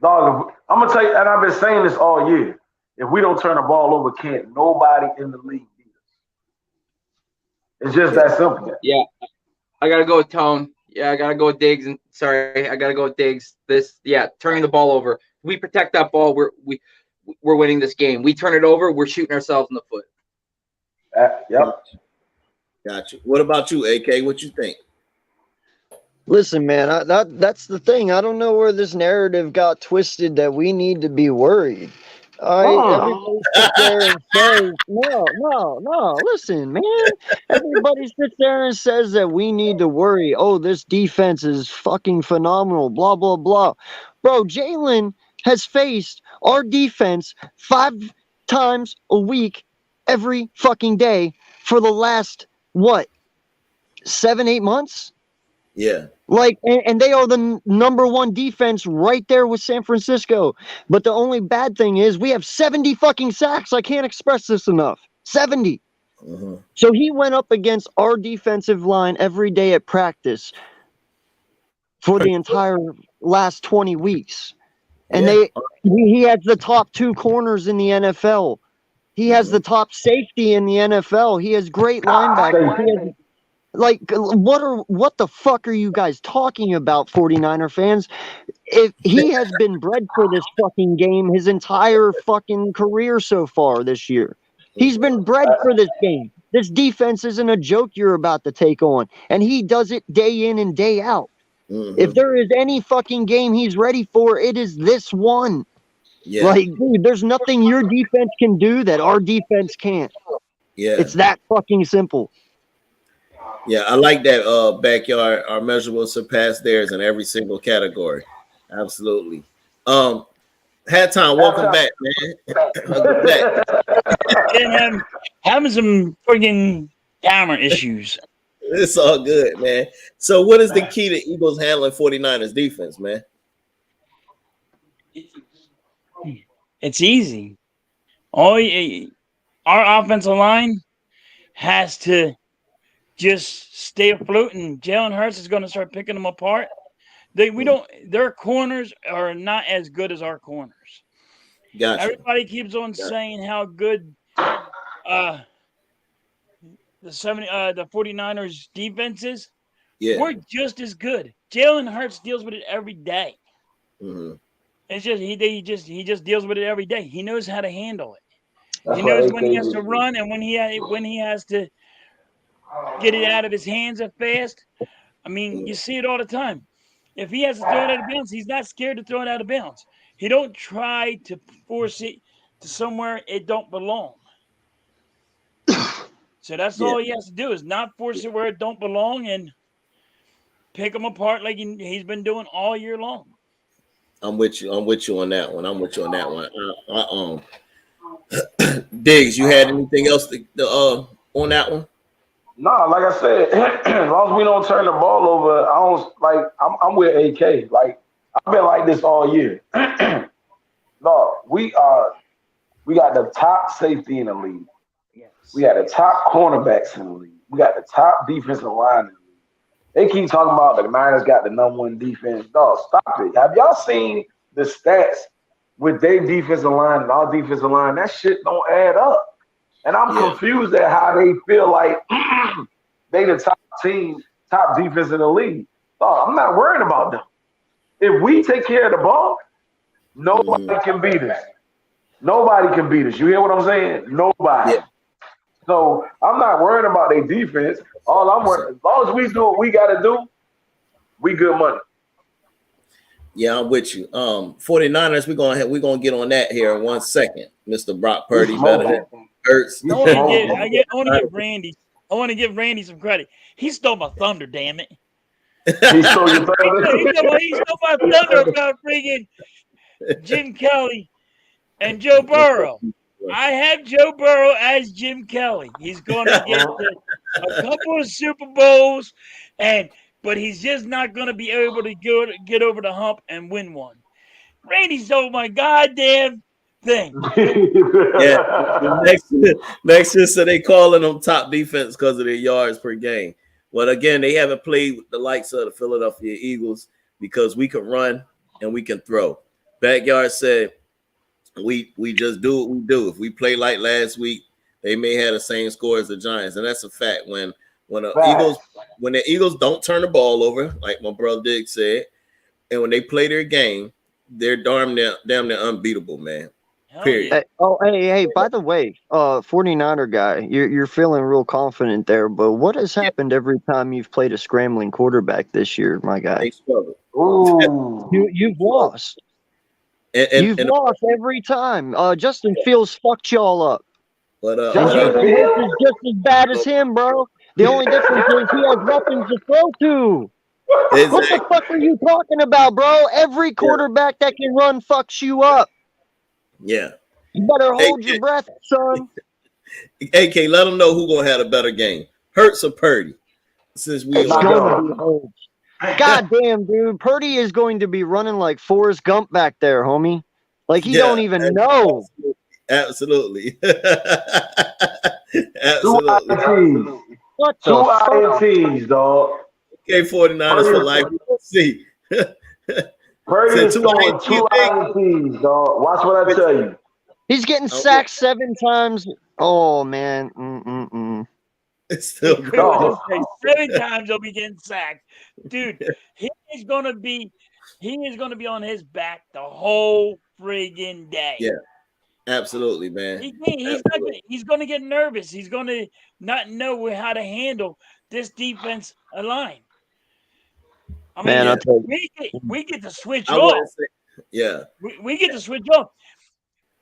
Dog, I'm gonna tell you, and I've been saying this all year. If we don't turn the ball over, can't nobody in the league beat us. It's just that simple. Yeah, I gotta go with Tone. Yeah, I gotta go with Diggs. And sorry, I gotta go with Diggs. Turning the ball over. We protect that ball. We're winning this game. We turn it over. We're shooting ourselves in the foot. Yep. Got you. What about you, AK? What you think? Listen, man, that's the thing. I don't know where this narrative got twisted that we need to be worried. Everybody sits there and says, no. Listen, man. Everybody sits there and says that we need to worry. Oh, this defense is fucking phenomenal, blah, blah, blah. Bro, Jalen has faced our defense 5 times a week, every fucking day for the last, 7-8 months? Yeah. And they are the number one defense right there with San Francisco. But the only bad thing is we have 70 fucking sacks. I can't express this enough. 70. Mm-hmm. So he went up against our defensive line every day at practice for the entire last 20 weeks. And he has the top 2 corners in the NFL. He has the top safety in the NFL. He has great linebackers. What the fuck are you guys talking about, 49er fans? If he has been bred for this fucking game his entire fucking career so far this year. He's been bred for this game. This defense isn't a joke you're about to take on. And he does it day in and day out. Mm-hmm. If there is any fucking game he's ready for, it is this one. Yeah. Dude, there's nothing your defense can do that our defense can't. Yeah. It's that fucking simple. Yeah, I like that backyard. Our measurables surpass theirs in every single category. Absolutely. Halftime, welcome back, man. Having some freaking camera issues. It's all good, man. So what is the key to Eagles handling 49ers defense, man? It's easy. Our offensive line has to just stay afloat, and Jalen Hurts is going to start picking them apart. Their corners are not as good as our corners. Gotcha. Everybody keeps on saying how good the 49ers defense is. Yeah. We're just as good. Jalen Hurts deals with it every day. Mm-hmm. It's just he just deals with it every day. He knows how to handle it. He knows when he has to run and when he has to get it out of his hands fast. I mean, you see it all the time. If he has to throw it out of bounds, he's not scared to throw it out of bounds. He don't try to force it to somewhere it don't belong. So that's all he has to do is not force it where it don't belong and pick them apart like he's been doing all year long. I'm with you on that one. Diggs, you had anything else on that one? No, like I said, as long as we don't turn the ball over, I'm with AK. Like I've been like this all year. No, we got the top safety in the league. Yes. We got the top cornerbacks in the league. We got the top defensive line in the league. They keep talking about the Niners got the number 1 defense. No, stop it. Have y'all seen the stats with their defensive line and our defensive line? That shit don't add up. And I'm confused at how they feel like they the top team, top defense in the league. No, I'm not worried about them. If we take care of the ball, nobody can beat us. Nobody can beat us. You hear what I'm saying? Nobody. Yeah. So I'm not worried about their defense. All I'm worried, as long as we do what we got to do, we good money. Yeah, I'm with you. 49ers, we're gonna get on that here in 1 second. Mr. Brock Purdy better than Hurts. I want to give Randy some credit. He stole my thunder, damn it. He stole your thunder. He stole my thunder about freaking Jim Kelly and Joe Burrow. I have Joe Burrow as Jim Kelly. He's going to get a couple of Super Bowls, but he's just not going to be able to get over the hump and win one. Randy stole my goddamn thing. Yeah. Next year, so they calling them top defense because of their yards per game. But again, they haven't played with the likes of the Philadelphia Eagles because we can run and we can throw. Backyard said, we just do what we do. If we play like last week, they may have the same score as the Giants, and that's a fact. When the Eagles don't turn the ball over, like my brother Dick said, and when they play their game, they're damn near unbeatable, man. Period. Hey, by the way, 49er guy, you're feeling real confident there, but what has happened every time you've played a scrambling quarterback this year, my guy? They struggle. You've lost. You've lost every time. Justin Fields fucked y'all up. Justin Fields is just as bad as him, bro. The only difference is he has weapons to throw to. Exactly. What the fuck are you talking about, bro? Every quarterback that can run fucks you up. Yeah. You better hold your breath, son. AK, let them know who's going to have a better game. Hurts or Purdy? Since we God damn, dude. Purdy is going to be running like Forrest Gump back there, homie. Like he don't even know. Absolutely. Absolutely. What the 2 INTs, dog. Okay, 49ers for life. Let's see. Purdy is throwing 2 INTs, dog. Watch what I tell you. He's getting sacked 7 times. Oh, man. It's still good. 7 times he'll be getting sacked. Dude, he is gonna be on his back the whole friggin' day. Yeah. Absolutely, man. He's going to get nervous. He's going to not know how to handle this defense line. I mean, we get to switch off. Yeah. We get to switch off.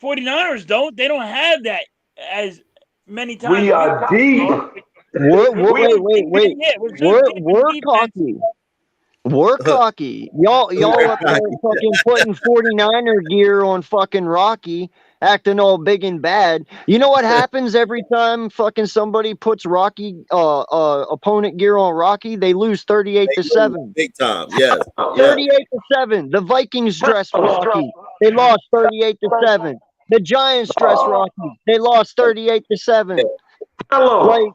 49ers don't. They don't have that as many times. We are deep. Wait. We're cocky. We're cocky. Y'all up there fucking putting 49er gear on fucking Rocky, acting all big and bad. You know what happens every time fucking somebody puts Rocky opponent gear on Rocky? They lose 38-7. Big time, yes. 38-7. The Vikings dress Rocky. They lost 38-7. The Giants dress Rocky. They lost 38-7. Like,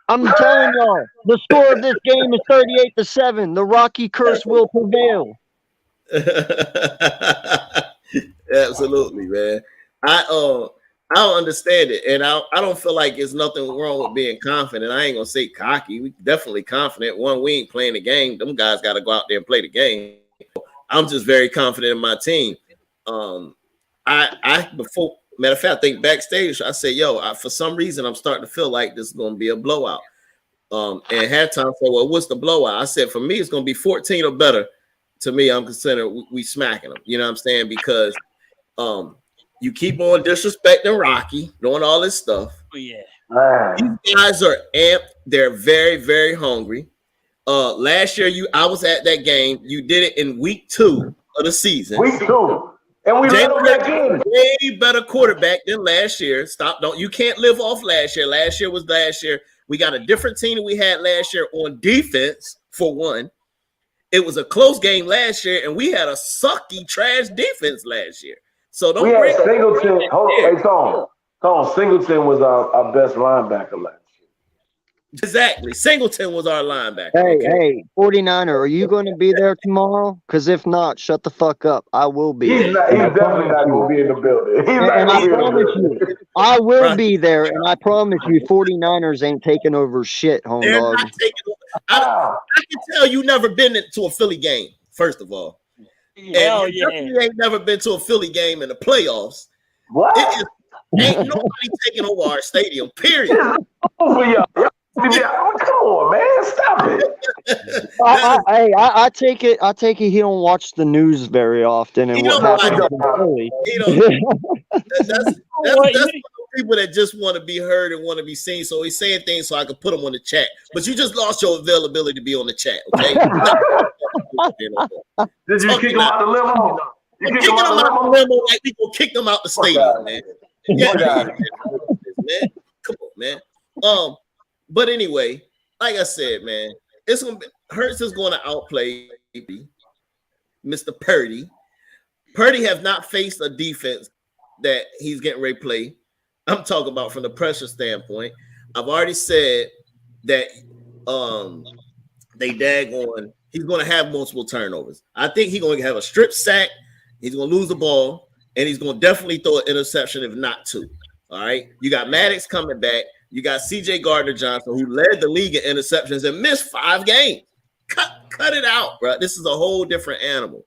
I'm telling y'all, the score of this game is 38-7. The Rocky curse will prevail. Absolutely, man. I don't understand it, and I don't feel like there's nothing wrong with being confident. I ain't gonna say cocky. We definitely confident. We ain't playing the game. Them guys got to go out there and play the game. I'm just very confident in my team. Before. Matter of fact, I think backstage, I said, for some reason, I'm starting to feel like this is going to be a blowout. And halftime said, well, what's the blowout? I said, for me, it's going to be 14 or better. To me, I'm considering we smacking them. You know what I'm saying? Because you keep on disrespecting Rocky, doing all this stuff. Oh, yeah. These guys are amped. They're very, very hungry. Last year, I was at that game. You did it in week 2 of the season. Week 2. And we let them back in. Way better quarterback than last year. You can't live off last year. Last year was last year. We got a different team than we had last year on defense, for one. It was a close game last year, and we had a sucky, trash defense last year. So don't break Singleton. Hold on, hey, Tom. Singleton was our best linebacker last year. Exactly. Singleton was our linebacker. Hey, 49er, are you going to be there tomorrow? Because if not, shut the fuck up. I will be. He's definitely not going to be in the building. I will be there, and I promise you, 49ers ain't taking over shit, home They're dog. not taking over. I can tell you never been to a Philly game, first of all. Hell and you ain't never been to a Philly game in the playoffs. What? Ain't nobody taking over our stadium, period. Come on, man! Stop it. I take it. He don't watch the news very often, and what happens in Philly. That's people that just want to be heard and want to be seen. So he's saying things so I can put them on the chat. But you just lost your availability to be on the chat. Okay. Did you kick him out the limo? You kick him out the limo like people kick them out the stadium, man. Yeah, man. Come on, man. But anyway, like I said, man, it's gonna be Hurts is going to outplay Mr. Purdy. Purdy have not faced a defense that he's getting ready to play. I'm talking about from the pressure standpoint. I've already said that he's going to have multiple turnovers. I think he's going to have a strip sack He's going to lose the ball, and he's going to definitely throw an interception, if not 2. All right. You got Maddox coming back. You got C.J. Gardner-Johnson, who led the league in interceptions and missed 5 games. Cut it out, bro. This is a whole different animal.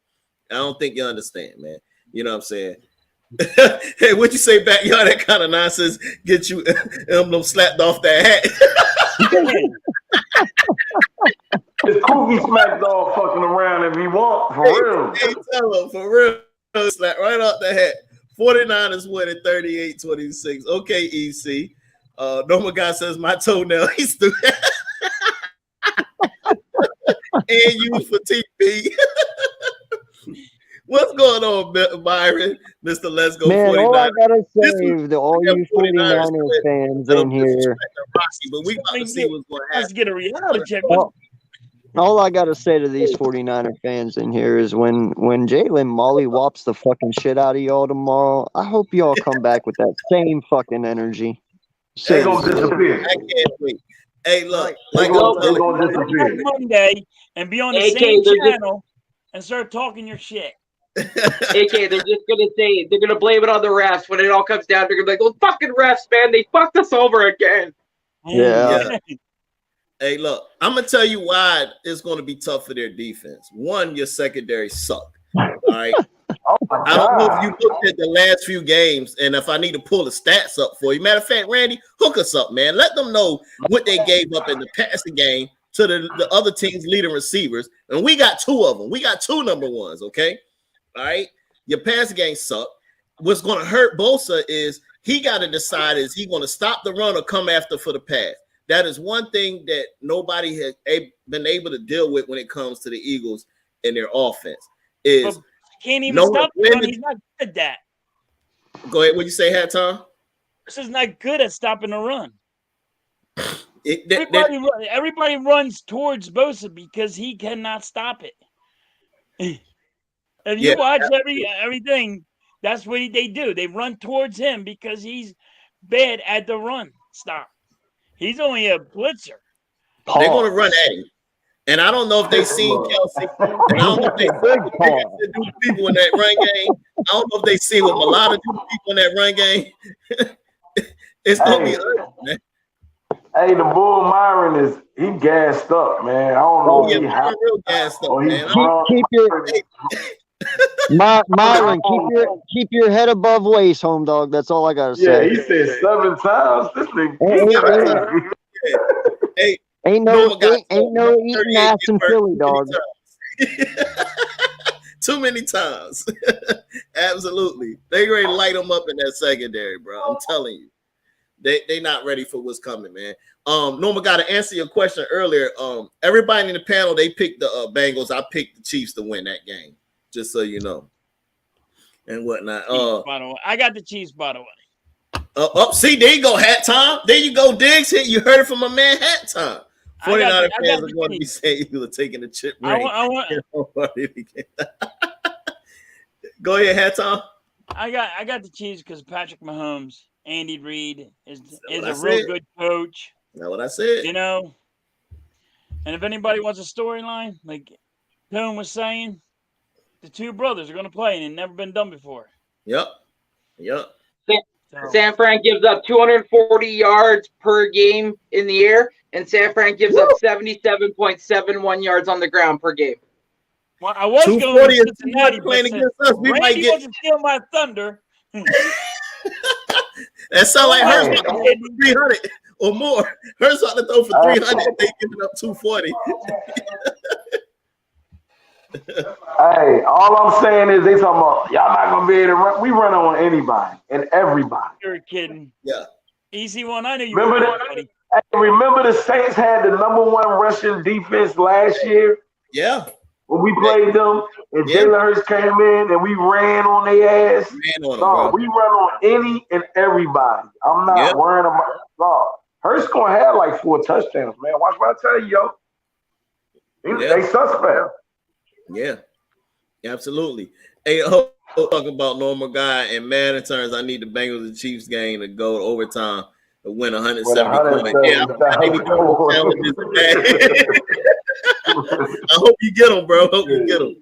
I don't think you understand, man. You know what I'm saying? Hey, what you say back? Y'all, that kind of nonsense get you them slapped off that hat. It's Cookie Smack Dog fucking around if he want, for real. Hey, tell him, for real. Slap right off the hat. 49ers winning 38-26. Okay, EC. Normal guy says my toenail. He's stupid. And you for TP. What's going on, Byron? Mr. Let's Go 49ers. All I gotta say to all you 49ers fans in here. But we got to see what's going to happen. Let's get a reality check. All I gotta say to these 49er fans in here is when Jalen mollywops the fucking shit out of y'all tomorrow, I hope y'all come back with that same fucking energy. They gonna disappear. I can't wait. Hey, look, they gonna disappear Monday and be on the same channel and start talking your shit. AK, they're just gonna say they're gonna blame it on the refs. When it all comes down, they're gonna be like, "Those fucking refs, man, they fucked us over again." Yeah. Hey, look, I'm gonna tell you why it's gonna be tough for their defense. One, your secondary suck. All right. I don't know if you looked at the last few games, and if I need to pull the stats up for you. Matter of fact, Randy, hook us up, man. Let them know what they gave up in the passing game to the other team's leading receivers, and we got 2 of them. We got 2 number ones. Okay. All right, your passing game suck. What's going to hurt Bosa is he got to decide, is he going to stop the run or come after for the pass? That is one thing that nobody has been able to deal with when it comes to the Eagles and their offense. Is can't even stop the run. He's not good at that. Go ahead. What you say, Hat Tom? This is not good at stopping the run. Everybody runs towards Bosa because he cannot stop it. If you watch everything, that's what they do. They run towards him because he's bad at the run stop. He's only a blitzer. They're going to run at him. And I don't know if they've seen Kelsey. And I don't know if they've seen people in that run game. I don't know if they've seen what a lot of people in that run game. It's going to be ugly, man. Hey, the Bull Myron he gassed up, man. I don't know. Real gassed up, man. Myron, keep your head above waist, home dog. That's all I gotta say. Yeah, he said 7 times. This nigga. Hey, ain't no eating ass in Philly, dog. Too many times. Absolutely. They ready to light them up in that secondary, bro. I'm telling you. They not ready for what's coming, man. Norma, got to answer your question earlier. Everybody in the panel, they picked the Bengals. I picked the Chiefs to win that game. Just so you know, and whatnot. I got the Chiefs, by the way. See, there you go, Hat Time. There you go, Diggs. You heard it from my man, Hat Time. 49er fans are going to be saying you were taking the chip ring. Go ahead, Hat Time. I got the Chiefs because Patrick Mahomes, Andy Reid is a real good coach. That's what I said. You know, and if anybody wants a storyline, like Tone was saying, the 2 brothers are going to play, and it's never been done before. Yep. San Fran gives up 240 yards per game in the air, and San Fran gives up 77.71 yards on the ground per game. Well, I was going to Cincinnati playing against us. We might get to steal my thunder. That sounds like Hurts about to throw for 300 or more. Hurts about to throw for 300. They giving up 240. Hey, all I'm saying is they talking about y'all not gonna be able to run. We run on anybody and everybody. You're kidding. Yeah. Easy one. I know you. Remember the Saints had the number 1 rushing defense last year? Yeah. When we played them and Jalen Hurts came in and we ran on their ass. We run on any and everybody. I'm not worrying about Hurts gonna have like 4 touchdowns, man. Watch what I tell you, yo. They suspect. Yeah, absolutely. Hey, talking about normal guy and Madden turns, I need the Bengals and Chiefs game to go to overtime to win 170 points. Yeah, I hope you get them, bro. Hope you get them.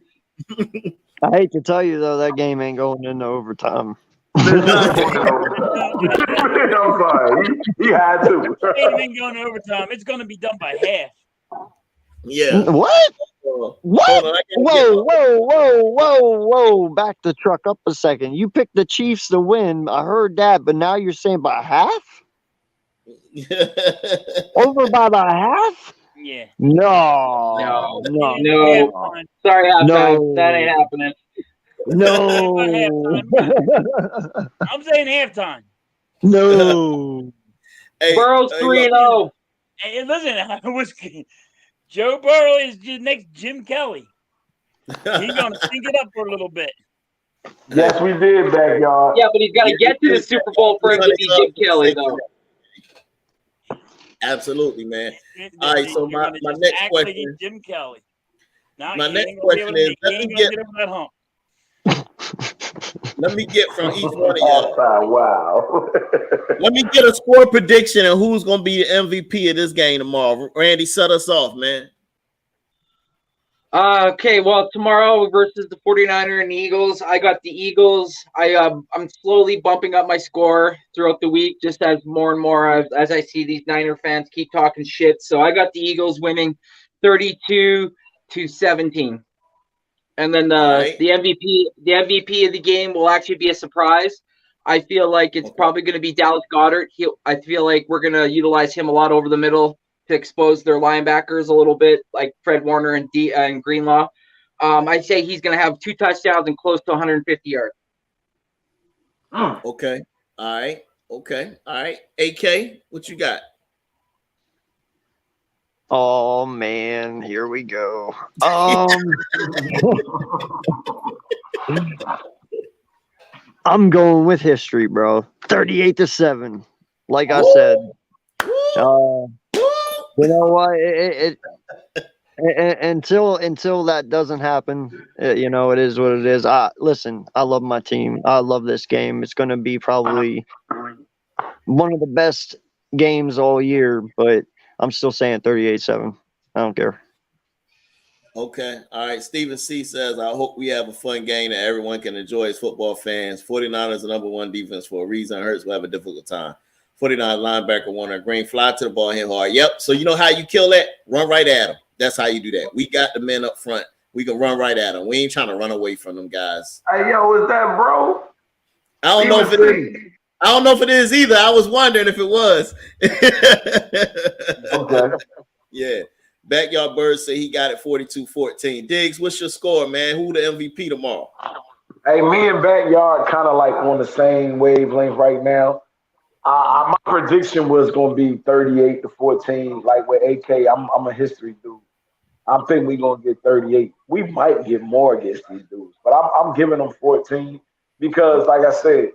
I hate to tell you though, that game ain't going into overtime. I'm sorry. He had to. It ain't even going to overtime. It's going to be done by half. Yeah. What? What? Hold on, Whoa. Back the truck up a second. You picked the Chiefs to win. I heard that, but now you're saying by half? Over by the half? Yeah. No. Sorry, halftime. No. That ain't happening. No. I'm saying halftime. No. Hey, Burrow's 3-0. Hey, listen, Joe Burrow is the next Jim Kelly. He's going to sync it up for a little bit. Yes, we did, backyard. Yeah, but he's got to get to the Super Bowl for him to be Jim Kelly, though. Absolutely, man. All right, so my next question. Jim Kelly. Now, my next question is, let me get from each one of y'all. Wow. Let me get a score prediction and who's going to be the MVP of this game tomorrow. Randy, set us off, man. Okay, well, tomorrow versus the 49ers and the Eagles, I got the Eagles. I'm slowly bumping up my score throughout the week, just as more and more as I see these Niner fans keep talking shit. So I got the Eagles winning 32-17. And then the MVP of the game will actually be a surprise. I feel like it's probably going to be Dallas Goedert. I feel like we're going to utilize him a lot over the middle to expose their linebackers a little bit, like Fred Warner and Greenlaw. I say he's going to have 2 touchdowns and close to 150 yards. Okay. All right. Okay. All right. AK, what you got? Oh man, here we go. I'm going with history, bro. 38-7. Like I said. You know what? Until that doesn't happen, you know, it is what it is. Listen, I love my team. I love this game. It's going to be probably one of the best games all year, but I'm still saying 38-7. I don't care. Okay. All right. Stephen C. says, I hope we have a fun game that everyone can enjoy as football fans. 49ers are number 1 defense for a reason. Hurts will have a difficult time. 49 linebacker Warner Green, fly to the ball, hit hard. Yep. So you know how you kill that? Run right at him. That's how you do that. We got the men up front. We can run right at them. We ain't trying to run away from them guys. Hey, yo, is that bro? I don't know if it is. I don't know if it is either. I was wondering if it was. Okay. Yeah. Backyard Birds say he got it 42-14. Diggs, what's your score, man? Who the MVP tomorrow? Hey, me and Backyard kind of like on the same wavelength right now. My prediction was going to be 38-14. Like with AK, I'm a history dude. I think we're going to get 38. We might get more against these dudes, but I'm giving them 14 because, like I said,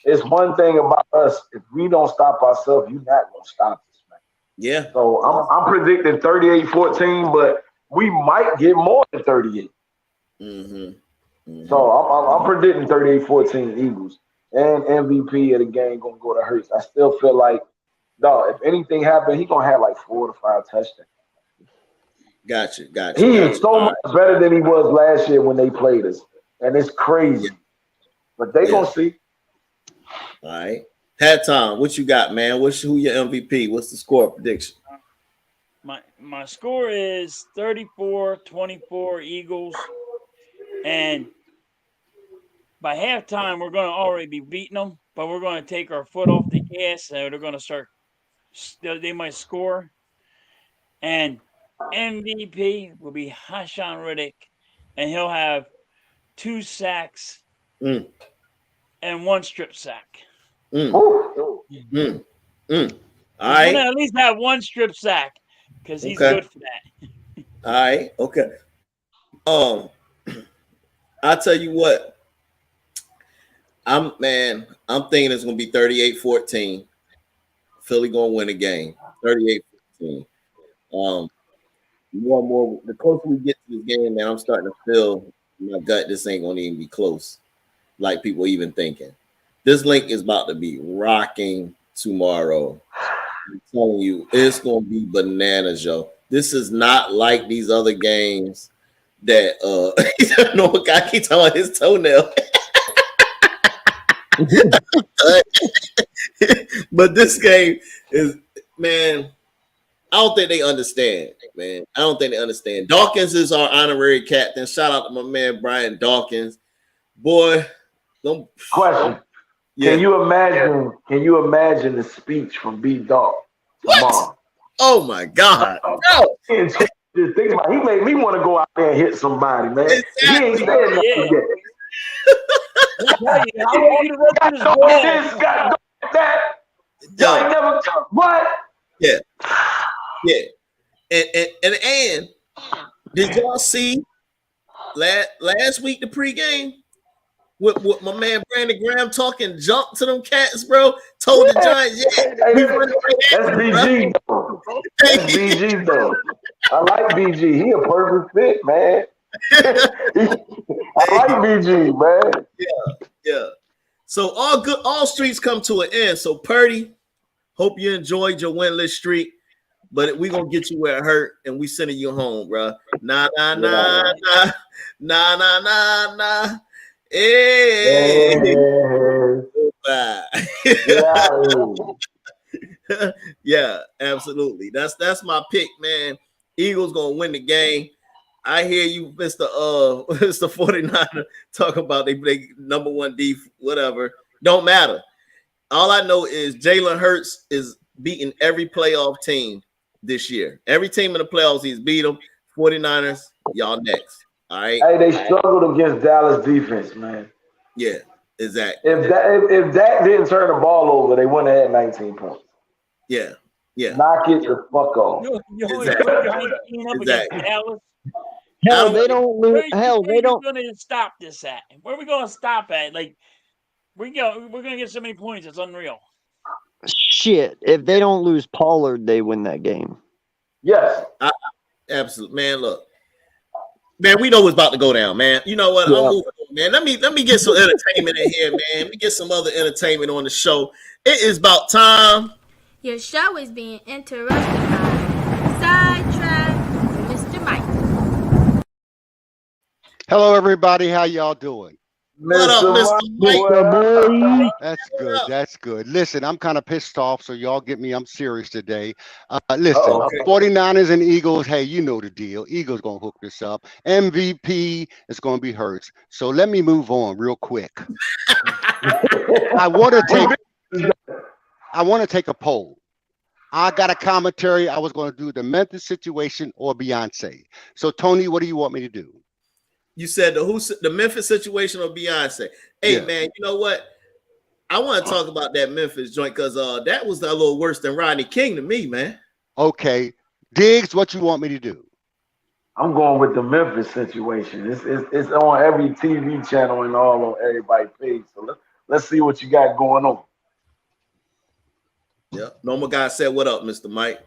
it's one thing about us. If we don't stop ourselves, you're not going to stop us, man. Yeah. So I'm predicting 38-14, but we might get more than 38. So I'm predicting 38-14 Eagles. And MVP of the game gonna go to Hurts. I still feel like, dog, if anything happened, he gonna have like 4 to 5 touchdowns. Gotcha. He is so much better than he was last year when they played us, and it's crazy. But they gonna see. All right, Pat Tom, what you got, man? Who your MVP? What's the score prediction? My score is 34-24 Eagles, and by halftime, we're going to already be beating them, but we're going to take our foot off the gas, so they're going to start. They might score, and MVP will be Hassan Reddick, and he'll have 2 sacks and 1 strip sack. All right, He's gonna at least have 1 strip sack because he's good for that. All right, okay. I'll tell you what. I'm thinking it's gonna be 38-14. Philly gonna win a game. 38-14. More and more, the closer we get to this game, man, I'm starting to feel in my gut this ain't gonna even be close, like people even thinking. This link is about to be rocking tomorrow. I'm telling you, it's gonna be bananas, yo. This is not like these other games that no guy keeps talking about his toenail. But this game is, man, I don't think they understand, man. I don't think they understand. Dawkins is our honorary captain. Shout out to my man Brian Dawkins. Boy, don't question. Yeah. Can you imagine the speech from B Dog? What? Oh my God. No. Just think about it. He made me want to go out there and hit somebody, man. Exactly. He ain't saying nothing yet. Got that. Y'all never what? Yeah. Yeah. And did y'all see last week the pregame with my man Brandon Graham talking junk to them cats, bro? Told the Giants, that's BG though. That's BG though. I like BG. He a perfect fit, man. I like BG, man. Yeah. So all streaks come to an end. So Purdy, hope you enjoyed your winless streak, but we gonna get you where it hurt, and we sending you home, bro. Nah. Hey. Yeah, absolutely. That's my pick, man. Eagles gonna win the game. I hear you, Mr. 49er, talk about they number one D, whatever. Don't matter. All I know is Jalen Hurts is beating every playoff team this year. Every team in the playoffs, he's beat them. 49ers, y'all next. All right. Hey, they struggled against Dallas defense, man. Yeah, exactly. If that didn't turn the ball over, they wouldn't have had 19 points. Yeah. Knock it the fuck off. Exactly. Hell, they don't lose. Hell, they don't. Where are we going to stop this at? Where are we going to stop at? Like, we're going to get so many points. It's unreal. Shit, if they don't lose Pollard, they win that game. Yes. Absolutely. Man, look. Man, we know what's about to go down, man. You know what? Yeah. I'm moving on, man. Let me get some entertainment in here, man. Let me get some other entertainment on the show. It is about time. Your show is being interrupted by Sidetrack Mr. Mike. Hello, everybody. How y'all doing? What up, Mr. Mike? That's good. That's good. Listen, I'm kind of pissed off, so y'all get me. I'm serious today. Listen, 49ers and Eagles, hey, you know the deal. Eagles going to hook this up. MVP is going to be Hurts. So let me move on real quick. I want to take a poll. I got a commentary. I was going to do the Memphis situation or Beyonce. So, Tony, what do you want me to do? You said the Memphis situation or Beyonce. Hey, man, you know what? I want to talk about that Memphis joint because that was a little worse than Rodney King to me, man. Okay. Diggs, what you want me to do? I'm going with the Memphis situation. It's on every TV channel and all on everybody's page. So let's see what you got going on. Yeah. Normal guy said, "What up, Mr. Mike?"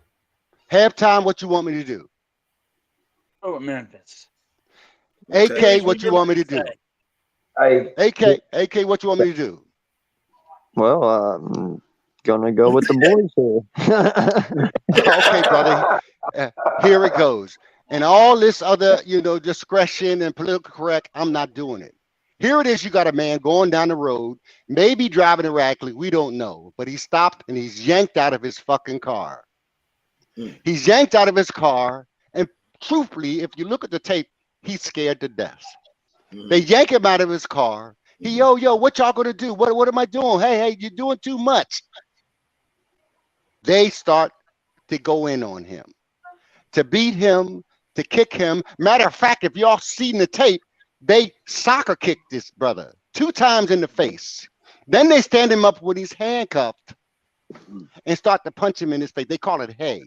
Halftime, what you want me to do? Oh, Memphis. AK, what you want me to do? AK, what you want me to do? Well, I'm gonna go with the boys here. Okay, brother. Here it goes. And all this other, discretion and political correct, I'm not doing it. Here it is. You got a man going down the road, maybe driving erratically. We don't know, but he stopped and he's yanked out of his fucking car. He's yanked out of his car, and truthfully, if you look at the tape, he's scared to death. They yank him out of his car. He, yo, what y'all gonna do? What am I doing? Hey, you're doing too much. They start to go in on him, to beat him, to kick him. Matter of fact, if y'all seen the tape, they soccer kicked this brother 2 times in the face. Then they stand him up when he's handcuffed and start to punch him in his face. They call it a hay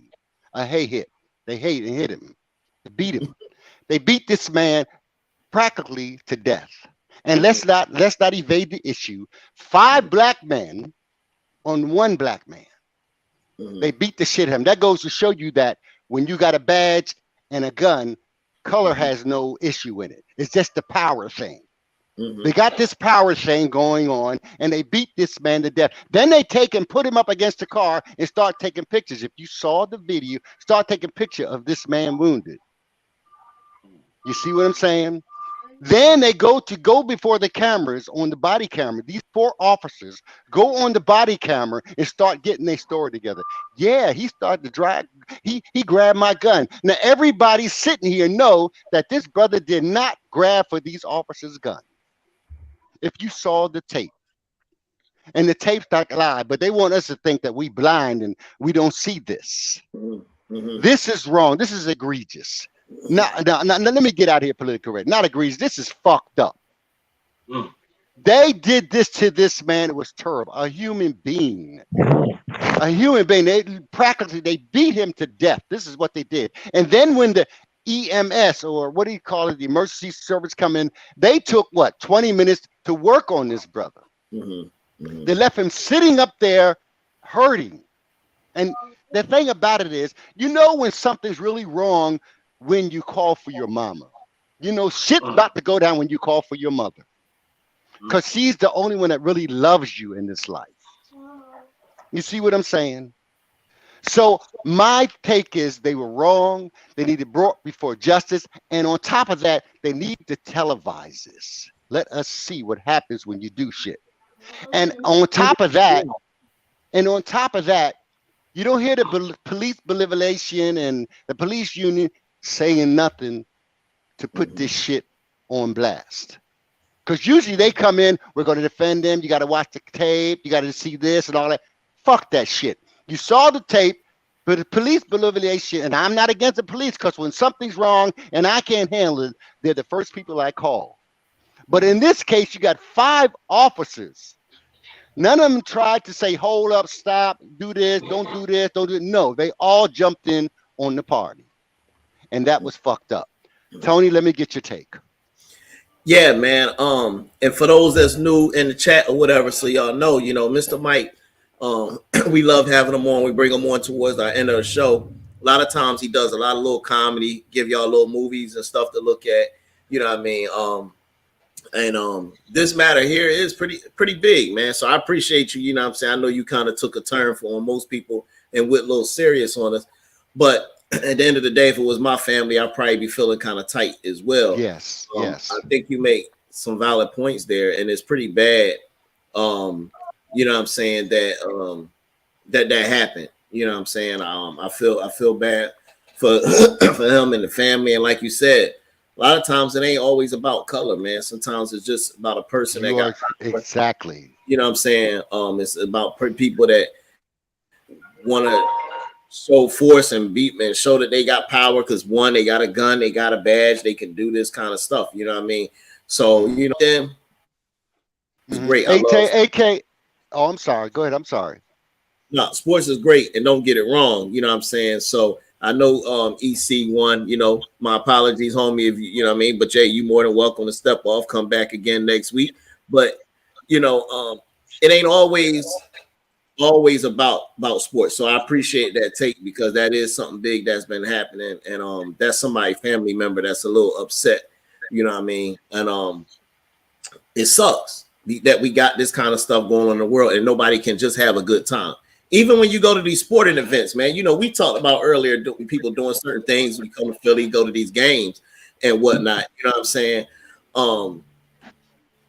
hit. They hit him, they beat him. They beat this man practically to death. And let's not evade the issue. 5 black men on 1 black man. They beat the shit out of him. That goes to show you that when you got a badge and a gun, color has no issue in it. It's just the power thing. They got this power thing going on, and they beat this man to death. Then they take and put him up against the car and start taking pictures. If you saw the video, start taking picture of this man wounded. You see what I'm saying? Then they go before the cameras on the body camera. These 4 officers go on the body camera and start getting their story together. Yeah, he started to drag. He grabbed my gun. Now everybody sitting here know that this brother did not grab for these officers' gun. If you saw the tape, and the tape's not live, but they want us to think that we blind and we don't see this. Mm-hmm. This is wrong. This is egregious. Now, let me get out of here politically correct. Not egregious. This is fucked up. They did this to this man. It was terrible. A human being. A human being. They beat him to death. This is what they did. And then when the EMS, or what do you call it, the emergency service come in, they took 20 minutes to work on this brother. They left him sitting up there hurting. And the thing about it is, you know when something's really wrong when you call for your mama. You know shit's about to go down when you call for your mother. Because she's the only one that really loves you in this life. You see what I'm saying? So my take is they were wrong. They need to be brought before justice. And on top of that, they need to televise this. Let us see what happens when you do shit. And on top of that, you don't hear the police believation and the police union saying nothing to put this shit on blast. Because usually they come in, we're going to defend them. You got to watch the tape. You got to see this and all that. Fuck that shit. You saw the tape, but the police believation, and I'm not against the police because when something's wrong and I can't handle it, they're the first people I call. But in this case, you got 5 officers. None of them tried to say, hold up, stop, do this, don't do this, don't do it. No, they all jumped in on the party. And that was fucked up. Tony, let me get your take. Yeah, man. And for those that's new in the chat or whatever, so y'all know, Mr. Mike, we love having him on. We bring him on towards the end of the show. A lot of times he does a lot of little comedy, give y'all little movies and stuff to look at. You know what I mean? And this matter here is pretty big, man. So I appreciate you. You know what I'm saying? I know you kind of took a turn for most people and went a little serious on us. But at the end of the day, if it was my family, I'd probably be feeling kind of tight as well. Yes. I think you make some valid points there, and it's pretty bad. You know what I'm saying, that that happened. You know what I'm saying? I feel bad for for him and the family. And like you said, a lot of times it ain't always about color, man. Sometimes it's just about a person that got exactly. You know what I'm saying? It's about people that want to show force and beat, man, show that they got power because one, they got a gun, they got a badge, they can do this kind of stuff. You know what I mean? So it's great. AK. Oh, I'm sorry. Go ahead. I'm sorry. No, sports is great, and don't get it wrong. You know what I'm saying? So I know EC won. My apologies, homie, if you know what I mean. But Jay, you more than welcome to step off, come back again next week. But it ain't always about sports. So I appreciate that take because that is something big that's been happening, and that's somebody's family member that's a little upset. You know what I mean? And it sucks that we got this kind of stuff going on in the world, and nobody can just have a good time. Even when you go to these sporting events, man, we talked about earlier people doing certain things. We come to Philly, go to these games and whatnot. You know what I'm saying?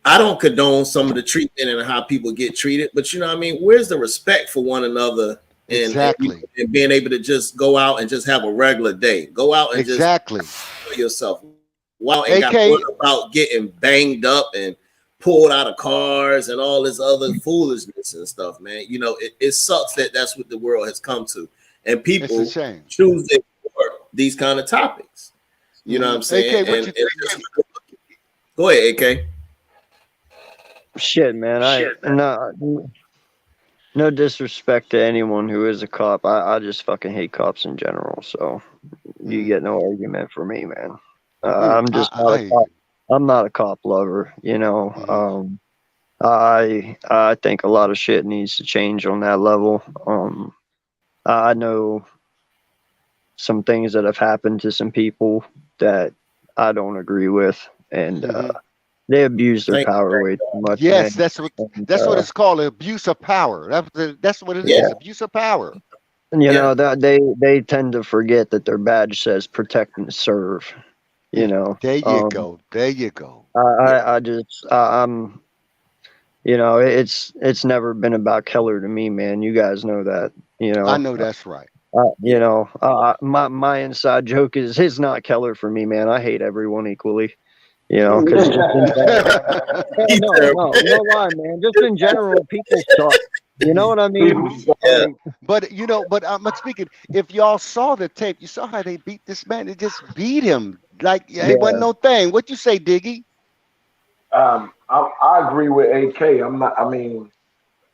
I don't condone some of the treatment and how people get treated, but you know what I mean? Where's the respect for one another and being able to just go out and just have a regular day? Go out and just enjoy yourself. Wow, and got worried about getting banged up and pulled out of cars and all this other foolishness and stuff, man. It sucks that that's what the world has come to. And people choose to ignore these kind of topics. You know what I'm saying? AK, go ahead, AK. Shit, man. No disrespect to anyone who is a cop. I just fucking hate cops in general. So you get no argument for me, man. I'm just not a cop. I'm not a cop lover. I think a lot of shit needs to change on that level. I know some things that have happened to some people that I don't agree with, and they abuse their power way too much. Yes, man. that's what it's called, abuse of power. That's what it is, abuse of power. And that they tend to forget that their badge says protect and serve. You know. There you go. There you go. I'm. You know, it's never been about Keller to me, man. You guys know that. You know. I know that's right. You know, my inside joke is it's not Keller for me, man. I hate everyone equally. You know, because no lie, man. Just in general, people suck. You know what I mean? Yeah. But but speaking, if y'all saw the tape, you saw how they beat this man. They just beat him like it wasn't no thing. What you say, Diggy? I agree with AK. I'm not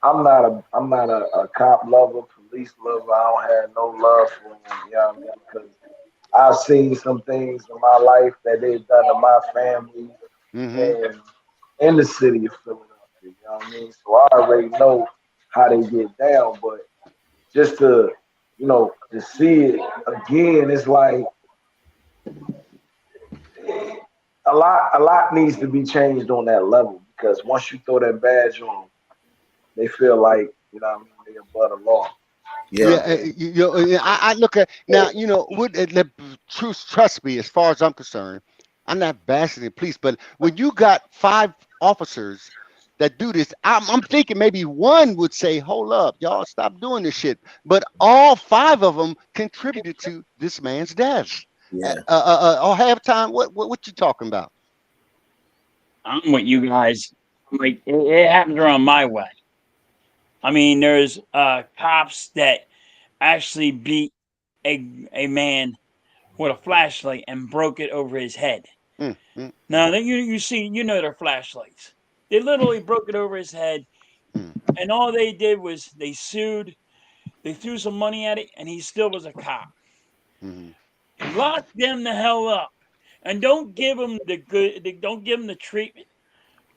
a cop lover, police lover. I don't have no love for them. You know what I mean? Because I've seen some things in my life that they've done to my family and in the city of Philadelphia. You know what I mean? So I already know how they get down, but just to see it again, it's like a lot needs to be changed on that level, because once you throw that badge on, they feel like, you know what I mean, they're above the law. Yeah, I look at now. You know, trust me. As far as I'm concerned, I'm not bashing the police, but when you got 5 officers that do this, I'm thinking maybe one would say, "Hold up, y'all, stop doing this shit." But all 5 of them contributed to this man's death. Yeah. Or halftime. What you talking about? I'm with you guys. Like it happens around my way. I mean, there's cops that actually beat a man with a flashlight and broke it over his head. Now, then you see, their flashlights. They literally broke it over his head, and all they did was they sued. They threw some money at it, and he still was a cop. Lock them the hell up, and don't give them don't give them the treatment.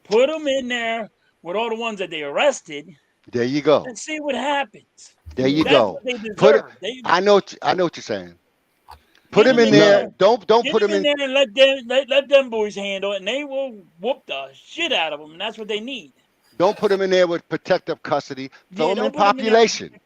Put them in there with all the ones that they arrested. There you go. And see what happens. There you That's go. what they deserve. I know what you're saying. Put them in there. Don't put them in there and let them boys handle it, and they will whoop the shit out of them. And that's what they need. Don't put them in there with protective custody. Throw them in population.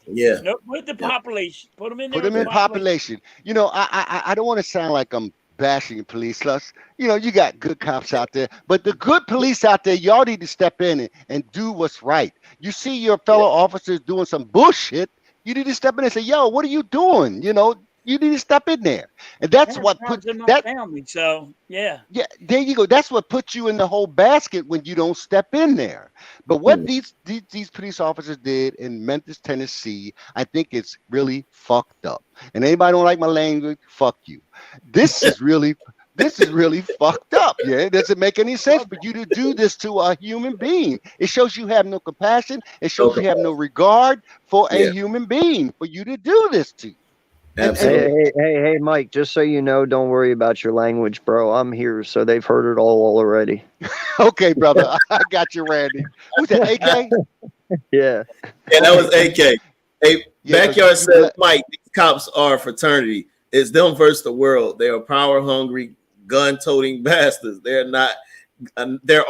Yeah. No, with the population. Put them in there. Put them in population. You know, I don't want to sound like I'm bashing police. Plus, you know, you got good cops out there, but the good police out there, y'all need to step in and do what's right. You see your fellow officers doing some bullshit, you need to step in and say, "Yo, what are you doing?" You know, you need to step in there, and that's what puts that family. So yeah, there you go. That's what puts you in the whole basket when you don't step in there. But what these police officers did in Memphis, Tennessee, I think it's really fucked up. And anybody don't like my language, fuck you. This is really fucked up. Yeah, it doesn't make any sense for you to do this to a human being. It shows you have no compassion. It shows you have no regard for a human being for you to do this to. Hey, Mike, just so you know, don't worry about your language, bro. I'm here, so they've heard it all already. Okay, brother. I got you, Randy. Who's that, AK? Yeah. Yeah, that was AK. Hey, Backyard said, Mike, these cops are a fraternity. It's them versus the world. They are power-hungry, gun-toting bastards. There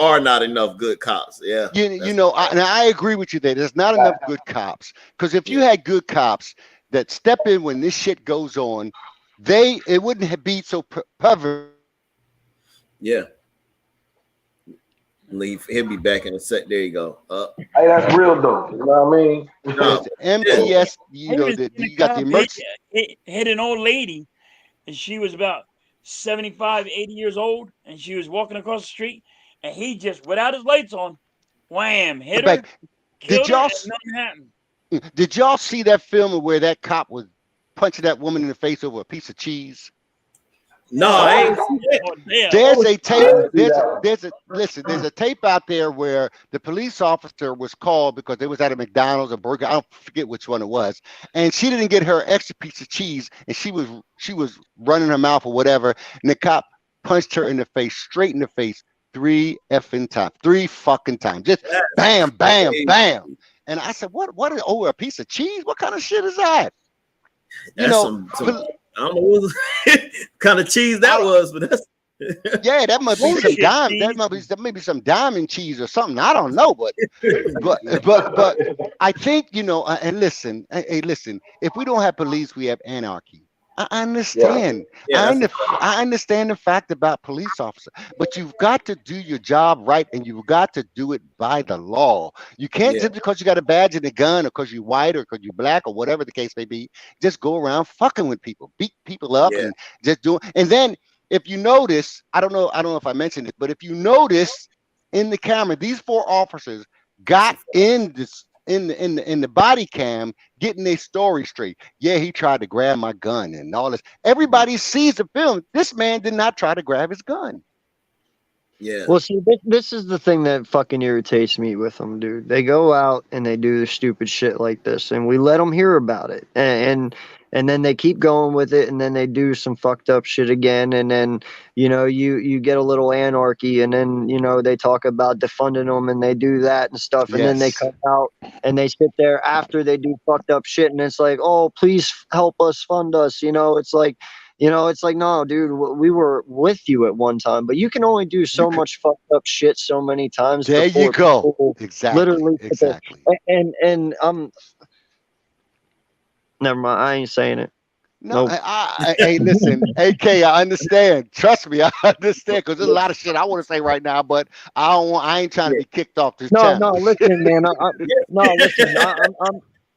are not enough good cops. Yeah. You know, I agree with you there. There's not enough good cops. Because if you had good cops that step in when this shit goes on, it wouldn't have been so pervert. Yeah. He'll be back in a sec. There you go. Hey, that's real though. You know what I mean? MTS, you got the emergency. Hit an old lady, and she was about 75, 80 years old, and she was walking across the street, and he just, without his lights on, wham, hit her. Did y'all? Nothing happened. Did y'all see that film where that cop was punching that woman in the face over a piece of cheese? No, I ain't seen it. There's a tape. There's a tape out there where the police officer was called because they was at a McDonald's or Burger. I don't forget which one it was, and she didn't get her extra piece of cheese, and she was running her mouth or whatever, and the cop punched her in the face, straight in the face, 3 fucking times, just bam, bam, bam. And I said, what is over a piece of cheese? What kind of shit is that? You know, I don't know what kind of cheese that was, but that's that must be some diamond. That may be some diamond cheese or something. I don't know, but I think, you know. And listen, hey, listen. If we don't have police, we have anarchy. I understand. Yeah, I understand the fact about police officer, but you've got to do your job right, and you've got to do it by the law. You can't just because you got a badge and a gun, or because you're white, or because you're black, or whatever the case may be, just go around fucking with people, beat people up, and just do it. And then if you notice, I don't know if I mentioned it, but if you notice in the camera, these 4 officers got in this in the body cam, getting their story straight. Yeah, he tried to grab my gun and all this. Everybody sees the film. This man did not try to grab his gun. Yeah. Well, see, this is the thing that fucking irritates me with them, dude. They go out and they do the stupid shit like this, and we let them hear about it, and then they keep going with it, and then they do some fucked up shit again, and then you get a little anarchy, and then they talk about defunding them, and they do that and stuff, and then they come out and they sit there after they do fucked up shit, and it's like, oh, please help us, fund us, it's like. It's like, no, dude, we were with you at one time, but you can only do so much fucked up shit so many times. There you go. Exactly. Literally. Exactly. And never mind. I ain't saying it. No, nope. Hey, listen, AK, I understand. Trust me, I understand, because there's a lot of shit I want to say right now, but I ain't trying to be kicked off this channel. No, listen, man. Listen,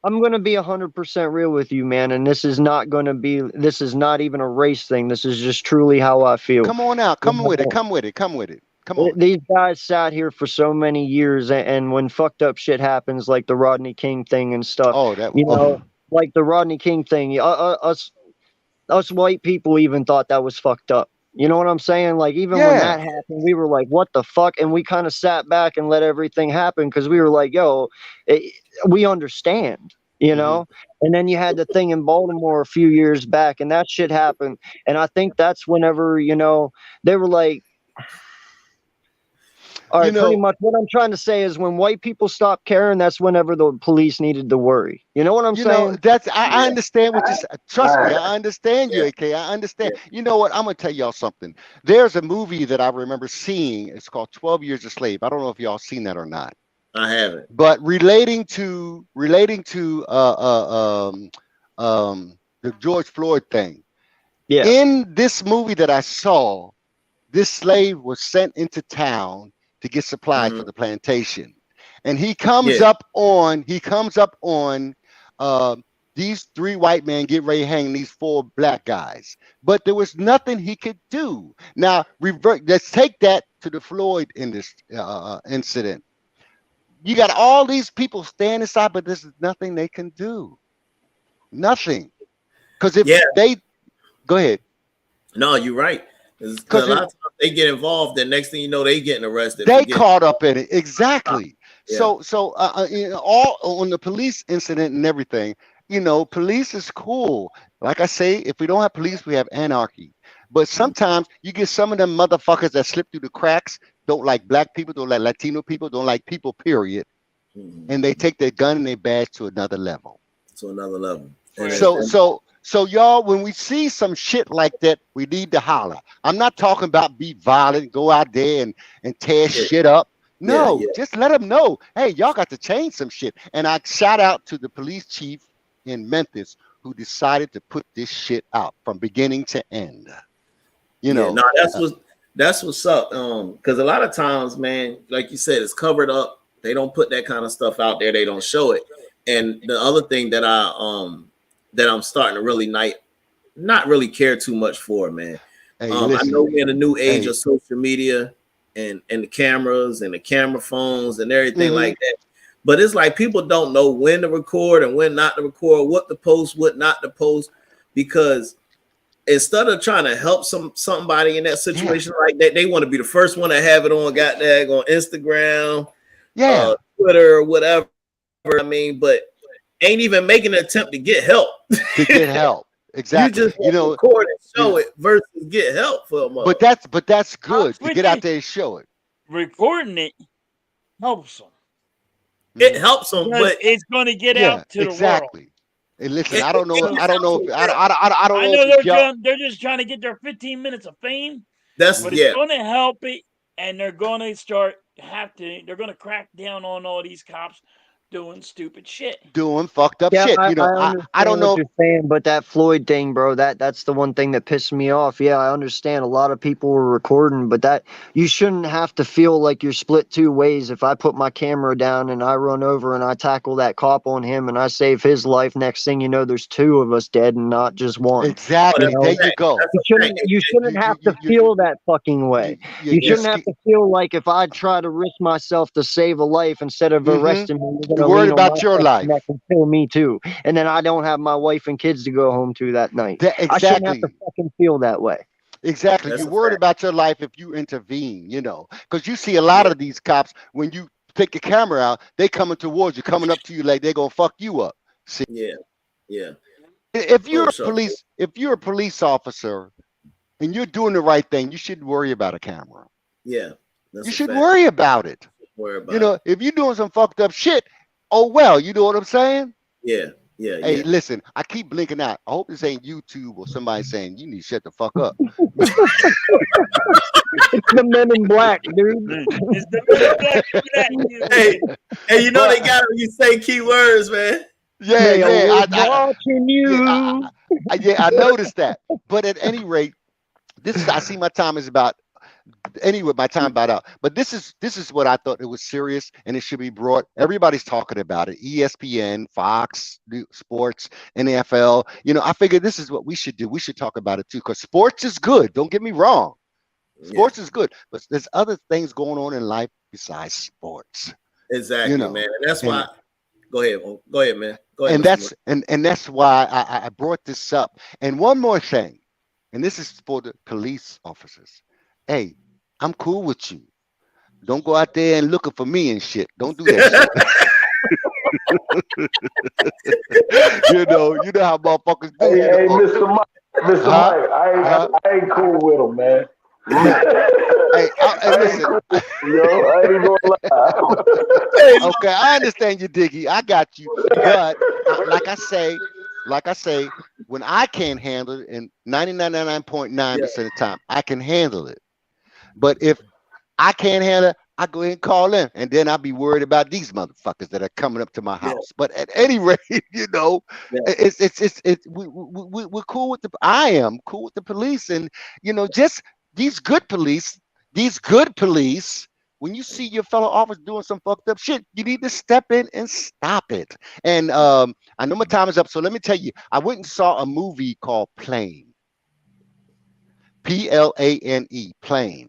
I'm going to be 100% real with you, man. And this is not even a race thing. This is just truly how I feel. Come on out. Come with it. Come on. These guys sat here for so many years. And when fucked up shit happens, like the Rodney King thing and stuff, like the Rodney King thing, us white people even thought that was fucked up. You know what I'm saying? Like, even when that happened, we were like, what the fuck? And we kind of sat back and let everything happen, because we were like, yo, we understand, And then you had the thing in Baltimore a few years back, and that shit happened. And I think that's whenever, they were like, all right, pretty much what I'm trying to say is when white people stopped caring, that's whenever the police needed to worry. You know what I'm saying? I understand what you said. Trust me, I understand you, AK. I understand. You know what? I'm going to tell y'all something. There's a movie that I remember seeing. It's called 12 Years a Slave. I don't know if y'all seen that or not. I haven't. But relating to the George Floyd thing. Yeah. In this movie that I saw, this slave was sent into town to get supplies for the plantation, and he comes up on these 3 white men get ready to hang these 4 black guys, but there was nothing he could do. Now let's take that to the Floyd in this incident. You got all these people standing aside, but there's nothing they can do. Nothing, because if they go ahead. No, you're right. Because a lot of times they get involved, and next thing you know, they getting arrested. They caught up in it. Exactly. So all on the police incident and everything, police is cool. Like I say, if we don't have police, we have anarchy. But sometimes you get some of them motherfuckers that slip through the cracks, don't like black people, don't like Latino people, don't like people, period. And they take their gun and their badge to another level. So y'all, when we see some shit like that, we need to holler. I'm not talking about be violent, go out there and tear shit up. No, just let them know, hey, y'all got to change some shit. And I shout out to the police chief in Memphis who decided to put this shit out from beginning to end. That's what's up. Because a lot of times, man, like you said, it's covered up. They don't put that kind of stuff out there. They don't show it. And the other thing that I'm starting to really not really care too much for, man. Hey, I know we're in a new age of social media and the cameras and the camera phones and everything like that. But it's like people don't know when to record and when not to record, what to post, what not to post, because instead of trying to help somebody in that situation like that, they want to be the first one to have it on Instagram, Twitter, whatever. I mean, but ain't even making an attempt to get help. Exactly. You just record and show it versus get help for a moment. But that's good to get out there and show it. Recording it helps them. It helps them, but it's going to get out to the world. Hey, listen, I don't know. They're just trying to get their 15 minutes of fame. But it's going to help it, and they're going to they're going to crack down on all these cops doing stupid shit. Doing fucked up Yeah, shit. I You know, I understand don't what know. you're saying, but that Floyd thing, bro, that's the one thing that pissed me off. Yeah, I understand a lot of people were recording, but that you shouldn't have to feel like you're split two ways. If I put my camera down and I run over and I tackle that cop on him and I save his life, next thing you know, there's two of us dead and not just one. Exactly. You know? There you go. You shouldn't have to feel that fucking way. You shouldn't have to feel like if I try to risk myself to save a life instead of arresting me, you're You're worried lean on about my your fucking life. neck and kill me too. And then I don't have my wife and kids to go home to that night. I shouldn't have to fucking feel that way. Exactly. You're worried about your life if you intervene, you know, because you see a lot of these cops, when you take the camera out, they coming towards you, coming up to you like they're going to fuck you up. See? Yeah. Yeah. If you're a police officer and you're doing the right thing, you shouldn't worry about a camera. Yeah. You should worry about it. You know, if you're doing some fucked up shit, oh well, you know what I'm saying? Yeah. Yeah. Hey, listen, I keep blinking out. I hope this ain't YouTube or somebody saying you need to shut the fuck up. It's the Men in Black, dude. It's the Men in Black. Hey, you know they got when you say keywords, man. Yeah. Watching you. I noticed that. But at any rate, I see my time is about. Anyway, my time about out. But this is what I thought it was serious and it should be brought. Everybody's talking about it. ESPN, Fox, Sports, NFL. You know, I figured this is what we should do. We should talk about it too, because sports is good. Don't get me wrong. Sports is good, but there's other things going on in life besides sports. Exactly, man. And that's why. Go ahead, man. Go ahead. And that's why I brought this up. And one more thing, and this is for the police officers. Hey, I'm cool with you. Don't go out there and looking for me and shit. Don't do that shit. you know how motherfuckers do. Hey, Mr. Mike, I ain't cool with him, man. Hey, listen. I ain't gonna lie. Okay, I understand you, Diggy. I got you. But like I say, when I can't handle it, and 99.9% of the time, I can handle it. But if I can't handle it, I go ahead and call in, and then I'll be worried about these motherfuckers that are coming up to my house. Yeah. But at any rate, you know, we're cool with I am cool with the police, and you know, just these good police. When you see your fellow officer doing some fucked up shit, you need to step in and stop it. And I know my time is up, so let me tell you, I went and saw a movie called Plane. Plane. Plane.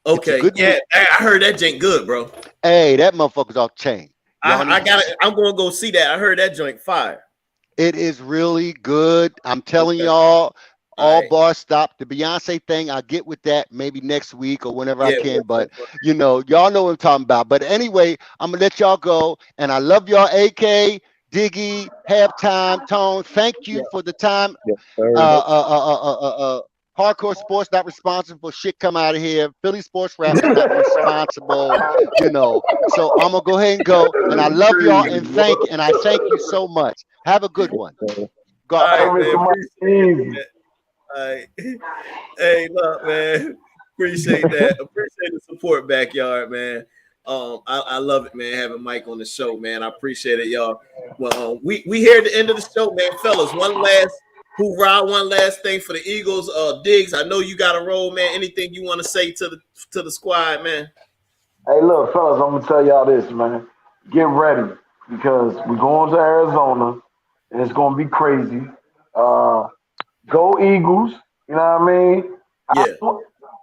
Okay, yeah, I heard that joint good, bro. Hey, that motherfucker's off chain. I'm gonna go see that. I heard that joint fire. It is really good. I'm telling y'all, all bars stop. The Beyonce thing, I'll get with that maybe next week or whenever I can. But you know, y'all know what I'm talking about. But anyway, I'm gonna let y'all go. And I love y'all, AK, Diggy, Halftime, Tone. Thank you for the time. Hardcore Sports not responsible for shit come out of here. Philly SportzRap is not responsible, you know. So I'm gonna go ahead and go. And I love y'all and I thank you so much. Have a good one. Go. All right. Hey, look, man. Appreciate that. Appreciate the support, backyard, man. I love it, man, having Mike on the show, man. I appreciate it, y'all. Well, we here at the end of the show, man. Fellas, one last hoorah, one last thing for the Eagles. Diggs, I know you got a roll, man. Anything you want to say to the squad, man? Hey, look, fellas, I'm gonna tell y'all this, man. Get ready because we're going to Arizona and it's gonna be crazy. Go Eagles, you know what I mean? Yeah.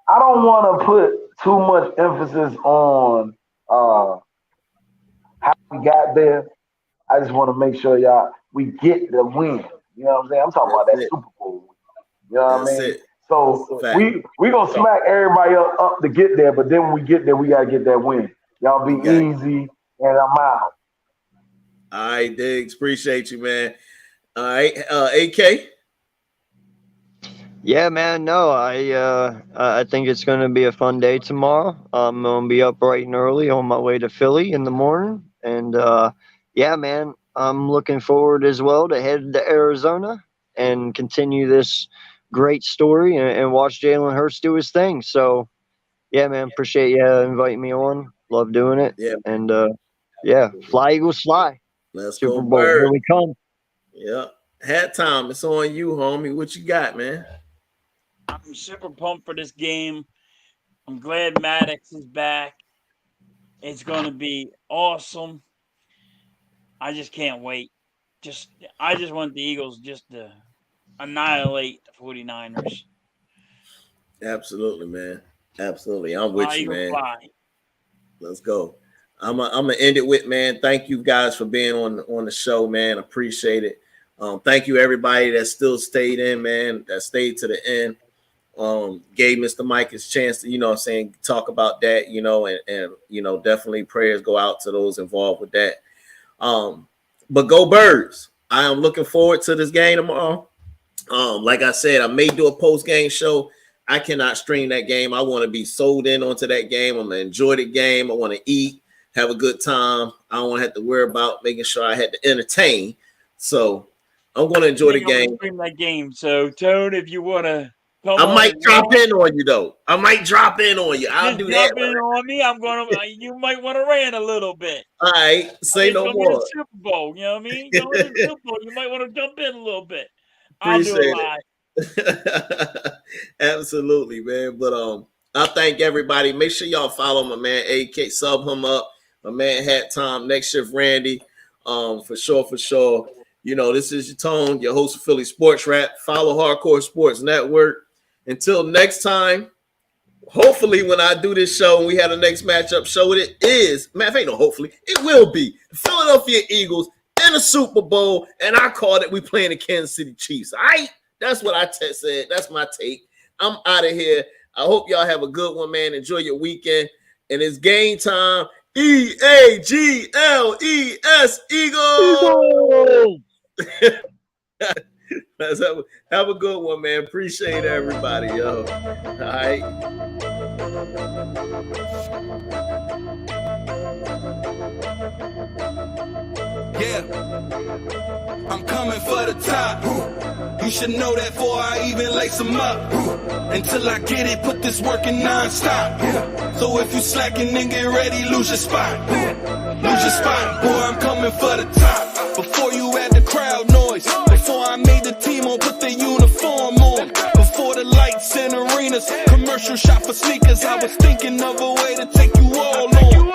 I don't want to put too much emphasis on how we got there. I just want to make sure we get the win. You know what I'm saying? I'm talking about that Super Bowl. You know what I mean? So we gonna smack everybody up to get there, but then when we get there, we gotta get that win. Y'all be easy, and I'm out. All right, Diggs, appreciate you, man. All right, AK. Yeah, man. No, I think it's gonna be a fun day tomorrow. I'm gonna be up bright and early on my way to Philly in the morning, and yeah, man. I'm looking forward as well to head to Arizona and continue this great story and watch Jalen Hurts do his thing. So, yeah, man, appreciate you inviting me on. Love doing it. Yeah. And, yeah, fly, Eagles, fly. Let's Super go, Bowl. Bird. Here we come. Yeah. Hat time. It's on you, homie. What you got, man? I'm super pumped for this game. I'm glad Maddox is back. It's going to be awesome. I just can't wait. I just want the Eagles just to annihilate the 49ers. Absolutely, man. Absolutely. I'm with you, man. Fly. Let's go. I'm gonna end it with, man, thank you guys for being on the show, man. Appreciate it. Thank you everybody that still stayed in, man, that stayed to the end. Gave Mr. Mike his chance to, you know what I'm saying, talk about that, you know, and you know, definitely prayers go out to those involved with that. But go Birds. I am looking forward to this game tomorrow. Like I said, I may do a post-game show. I cannot stream that game. I want to be sold in onto that game. I'm going to enjoy the game. I want to eat, have a good time. I don't want to have to worry about making sure I had to entertain. So I'm going to enjoy the game. Stream that game. So, Toad, if you want to I might drop in on you, though. I might drop in on you. I'll do that. Drop in on me. You might want to rant a little bit. All right. Say no more. Super Bowl, you know what I mean? Going to the Super Bowl, you might want to jump in a little bit. Appreciate I'll do it live. Absolutely, man. But I thank everybody. Make sure y'all follow my man AK, sub him up. My man Hat Time, Next Shift Randy. For sure. You know, this is your Tone, your host of Philly Sports Rap. Follow Hardcore Sports Network. Until next time, hopefully when I do this show and we have the next matchup show, it is, man, ain't no hopefully, it will be the Philadelphia Eagles in the Super Bowl, and I called it we playing the Kansas City Chiefs. All right? That's what I said. That's my take. I'm out of here. I hope y'all have a good one, man. Enjoy your weekend. And it's game time. EAGLES, Eagles. Let's have a good one, man. Appreciate everybody, yo. All right. Yeah, I'm coming for the top. You should know that before I even lace them up. Until I get it, put this work in non-stop. So if you slacking, then get ready, lose your spot. Lose your spot, boy, I'm coming for the top. Before you had the crowd noise, before I made the team on, put the uniform on. Before the lights and arenas, commercial shop for sneakers, I was thinking of a way to take you all on.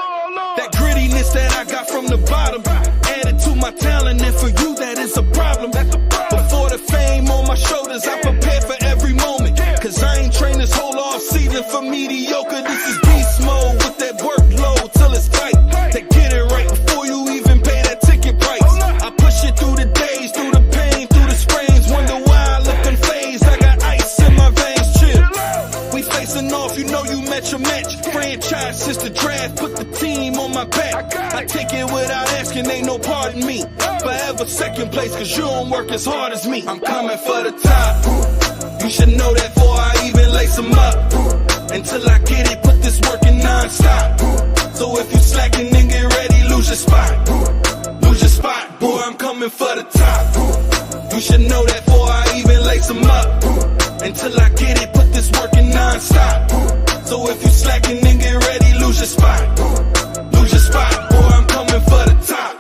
That grittiness that I got from the bottom, added to my talent, and for you that is a problem. Before the fame on my shoulders, I prepared for every moment. Cause I ain't trained this whole off season for mediocre. This is beast mode with that workload till it's tight. To get it right before you even pay that ticket price. I push it through the days, through the pain, through the sprains. Wonder why I look unfazed. I got ice in my veins, chill. We facing off, you know you met your match. Franchise since the draft, put the team on my back. I take it without asking, ain't no pardon me. Forever second place, cause you don't work as hard as me. I'm coming for the top. You should know that before I even lace them up. Until I get it, put this work in non-stop. So if you slacking, then get ready, lose your spot. Lose your spot, boy, I'm coming for the top. You should know that before I even lace them up. Until I get it, put this work in non-stop. So if you slacking, then get ready, lose your spot. Lose your spot, boy, I'm coming for the top.